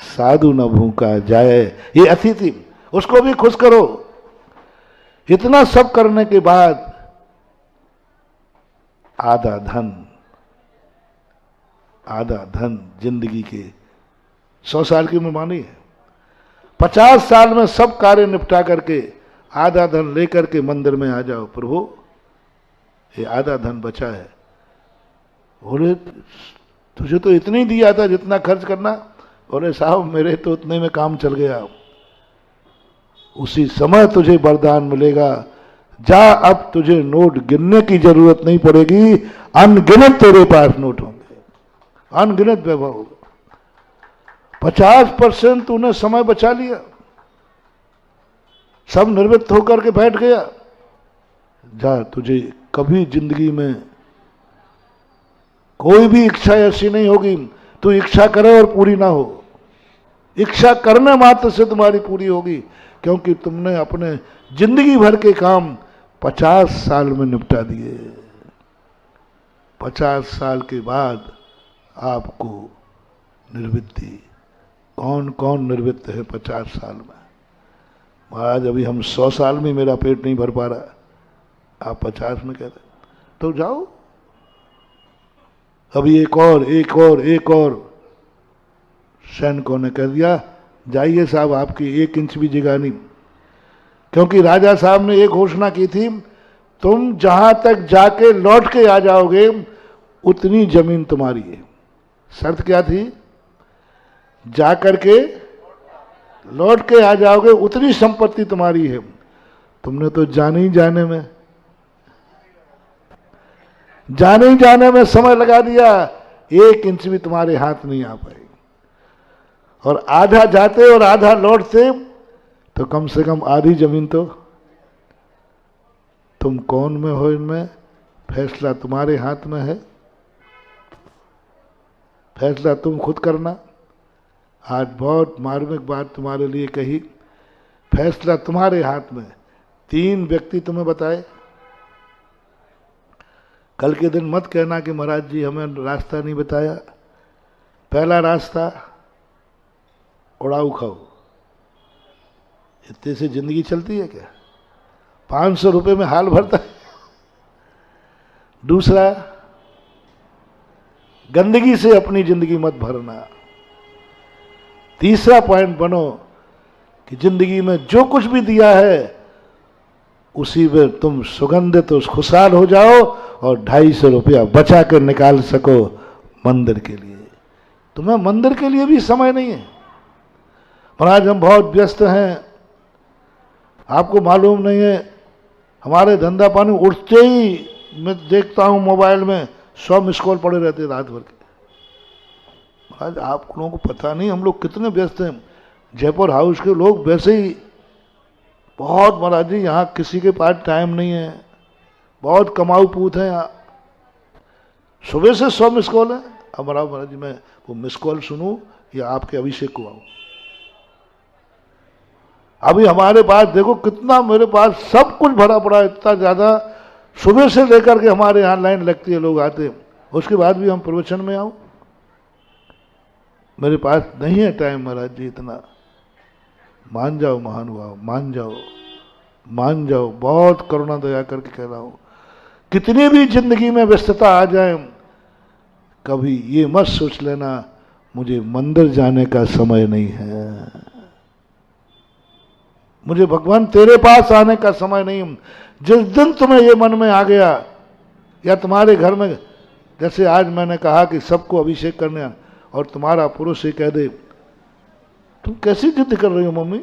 साधु न भूखा जाए। ये अतिथि, उसको भी खुश करो। इतना सब करने के बाद आधा धन जिंदगी के 100 साल की उम्र मानी है। 50 साल में सब कार्य निपटा करके आधा धन लेकर के मंदिर में आ जाओ, प्रभु ये आधा धन बचा है। बोले तुझे तो इतना ही दिया था जितना खर्च करना। बोले साहब मेरे तो उतने में काम चल गया। उसी समय तुझे वरदान मिलेगा, जा अब तुझे नोट गिनने की जरूरत नहीं पड़ेगी, अनगिनत तेरे पास नोट होंगे, अनगिनत वैभव होगा। 50% तूने समय बचा लिया, सब निर्वृत्त होकर के बैठ गया। जा, तुझे कभी जिंदगी में कोई भी इच्छा ऐसी नहीं होगी तू इच्छा करे और पूरी ना हो। इच्छा करने मात्र से तुम्हारी पूरी होगी, क्योंकि तुमने अपने जिंदगी भर के काम 50 साल में निपटा दिए। 50 साल के बाद आपको निर्वृत्ति। कौन कौन निर्वृत्त है 50 साल में? महाराज अभी हम 100 साल में मेरा पेट नहीं भर पा रहा, आप 50 में कह रहे, तो जाओ अभी एक और। सैनिकों ने कह दिया जाइए साहब, आपकी 1 इंच भी जगह नहीं, क्योंकि राजा साहब ने एक घोषणा की थी, तुम जहां तक जाके लौट के आ जाओगे उतनी जमीन तुम्हारी है। शर्त क्या थी? जाकर के लौट के आ जाओगे उतनी संपत्ति तुम्हारी है। तुमने तो जाने ही जाने में समय लगा दिया, 1 इंच भी तुम्हारे हाथ नहीं आ पाई। और आधा जाते और आधा लौटते तो कम से कम आधी जमीन तो। तुम कौन में हो इनमें? फैसला तुम्हारे हाथ में है, फैसला तुम खुद करना। आज बहुत मार्मिक बात तुम्हारे लिए कही, फैसला तुम्हारे हाथ में। 3 व्यक्ति तुम्हें बताए। कल के दिन मत कहना कि महाराज जी हमें रास्ता नहीं बताया। पहला रास्ता उड़ाऊ खाओ। इतने से जिंदगी चलती है क्या? 500 रुपए में हाल भरता है। दूसरा, गंदगी से अपनी जिंदगी मत भरना। तीसरा पॉइंट बनो कि जिंदगी में जो कुछ भी दिया है उसी में तुम सुगंधित खुशहाल हो जाओ और 250 रुपया बचा कर निकाल सको मंदिर के लिए। तुम्हें मंदिर के लिए भी समय नहीं है। महाराज हम बहुत व्यस्त हैं, आपको मालूम नहीं है, हमारे धंधा पानी उठते ही मैं देखता हूं मोबाइल में 100 मिस कॉल पड़े रहते रात भर के। महाराज आप लोगों को पता नहीं हम लोग कितने व्यस्त हैं। जयपुर हाउस के लोग वैसे ही बहुत, महाराज जी यहाँ किसी के पास टाइम नहीं है, बहुत कमाऊ पूत है यहाँ। सुबह से 100 मिस कॉल है। अब महाराज जी मैं वो मिस कॉल सुनूं या आपके अभिषेक को आऊं? अभी हमारे पास देखो कितना, मेरे पास सब कुछ भरा पड़ा है, इतना ज्यादा। सुबह से लेकर के हमारे यहाँ लाइन लगती है, लोग आते हैं, उसके बाद भी हम प्रवचन में आऊं? मेरे पास नहीं है टाइम महाराज जी इतना। मान जाओ महानुभाव, मान जाओ, मान जाओ, बहुत करुणा दया करके कह रहा हूं। कितनी भी जिंदगी में व्यस्तता आ जाए, कभी ये मत सोच लेना मुझे मंदिर जाने का समय नहीं है, मुझे भगवान तेरे पास आने का समय नहीं। जिस दिन तुम्हें ये मन में आ गया, या तुम्हारे घर में जैसे आज मैंने कहा कि सबको अभिषेक करने, और तुम्हारा पुरुष ये कह दे तुम कैसी जिद कर रही हो मम्मी,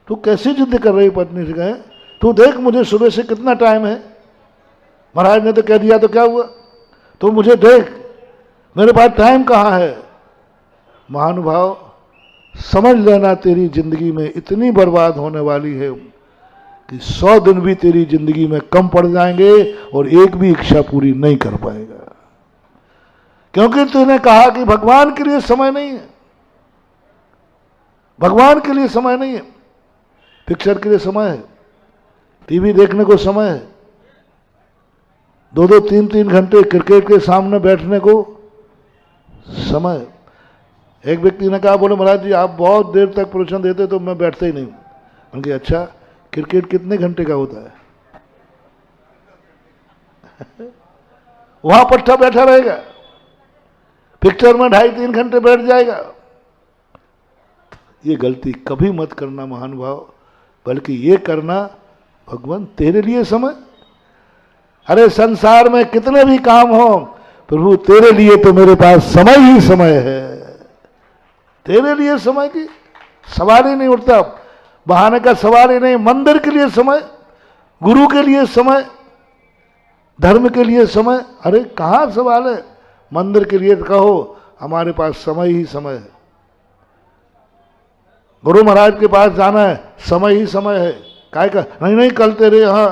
तू कैसी जिद कर रही हो पत्नी से, कहे तू देख मुझे सुबह से कितना टाइम है, महाराज ने तो कह दिया तो क्या हुआ, तो मुझे देख मेरे पास टाइम कहाँ है। महानुभाव समझ लेना तेरी जिंदगी में इतनी बर्बाद होने वाली है कि 100 दिन भी तेरी जिंदगी में कम पड़ जाएंगे और एक भी इच्छा पूरी नहीं कर पाएगा, क्योंकि तूने कहा कि भगवान के लिए समय नहीं है, भगवान के लिए समय नहीं है। पिक्चर के लिए समय है, टीवी देखने को समय है, 2-2 3-3 घंटे क्रिकेट के सामने बैठने को समय। एक व्यक्ति ने कहा, बोले महाराज जी आप बहुत देर तक प्रवचन देते तो मैं बैठता ही नहीं। उनके अच्छा क्रिकेट कितने घंटे का होता है? वहां पट्टा बैठा रहेगा, पिक्चर में 2.5-3 घंटे बैठ जाएगा। ये गलती कभी मत करना महानुभाव, बल्कि ये करना भगवान तेरे लिए समय। अरे संसार में कितने भी काम हो, प्रभु तेरे लिए तो मेरे पास समय ही समय है, तेरे लिए समय की सवाल ही नहीं उठता, बहाने का सवाल ही नहीं। मंदिर के लिए समय, गुरु के लिए समय, धर्म के लिए समय, अरे कहाँ सवाल है। मंदिर के लिए कहो हमारे पास समय ही समय है, गुरु महाराज के पास जाना है समय ही समय है। काय का नहीं नहीं कल तेरे यहाँ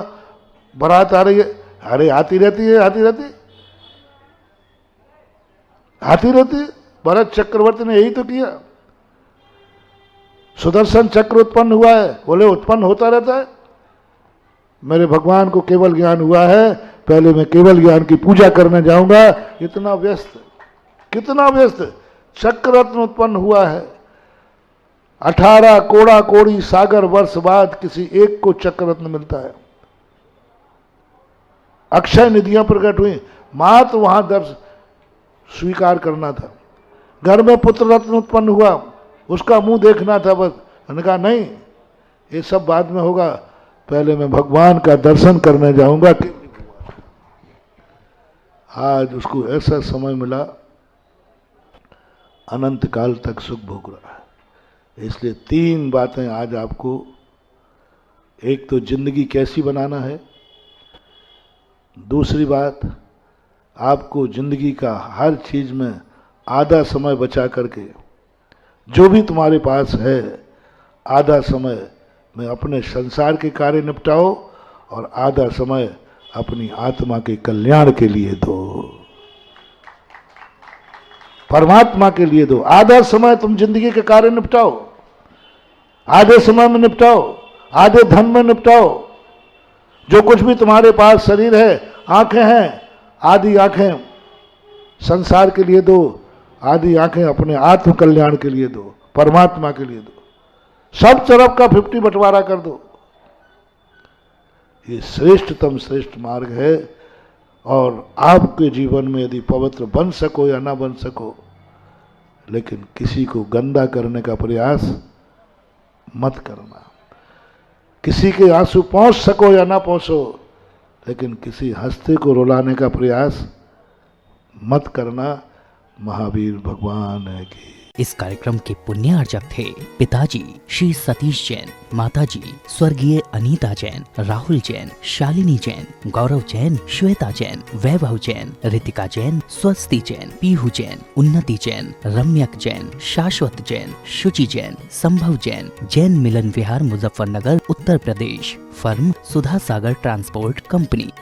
बारात आ रही है, अरे आती रहती है, आती रहती आती रहती है। भरत चक्रवर्ती ने यही तो किया, सुदर्शन चक्र उत्पन्न हुआ है, बोले उत्पन्न होता रहता है। मेरे भगवान को केवल ज्ञान हुआ है, पहले मैं केवल ज्ञान की पूजा करने जाऊंगा। इतना व्यस्त, कितना व्यस्त। चक्र रत्न उत्पन्न हुआ है, 18 कोड़ा कोड़ी सागर वर्ष बाद किसी एक को चक्र रत्न मिलता है। अक्षय निधियां प्रकट हुई, मात्र वहां दर्श स्वीकार करना था। घर में पुत्र रत्न उत्पन्न हुआ, उसका मुंह देखना था बस। मैंने कहा नहीं, ये सब बाद में होगा, पहले मैं भगवान का दर्शन करने जाऊंगा। आज उसको ऐसा समय मिला, अनंत काल तक सुख भोग रहा है। इसलिए 3 बातें आज आपको, एक तो जिंदगी कैसी बनाना है, दूसरी बात आपको जिंदगी का हर चीज में आधा समय बचा करके, जो भी तुम्हारे पास है आधा समय में अपने संसार के कार्य निपटाओ और आधा समय अपनी आत्मा के कल्याण के लिए दो, परमात्मा के लिए दो। आधा समय तुम जिंदगी के कार्य निपटाओ, आधे समय में निपटाओ, आधे धन में निपटाओ। जो कुछ भी तुम्हारे पास शरीर है, आंखें हैं, आधी आंखें संसार के लिए दो, आधी आंखें अपने आत्म कल्याण के लिए दो, परमात्मा के लिए दो। सब तरफ का 50 बंटवारा कर दो। ये श्रेष्ठतम श्रेष्ठ मार्ग है। और आपके जीवन में यदि पवित्र बन सको या ना बन सको, लेकिन किसी को गंदा करने का प्रयास मत करना। किसी के आंसू पहुंच सको या ना पहुंचो, लेकिन किसी हस्ती को रुलाने का प्रयास मत करना। महावीर भगवान है कि इस कार्यक्रम के पुण्यार्जक थे पिताजी श्री सतीश जैन, माताजी स्वर्गीय अनीता जैन, राहुल जैन, शालिनी जैन, गौरव जैन, श्वेता जैन, वैभव जैन, रितिका जैन, स्वस्ति जैन, पीहू जैन, उन्नति जैन, रम्यक जैन, शाश्वत जैन, शुचि जैन, संभव जैन, जैन मिलन विहार, मुजफ्फरनगर, उत्तर प्रदेश। फर्म सुधा सागर ट्रांसपोर्ट कंपनी।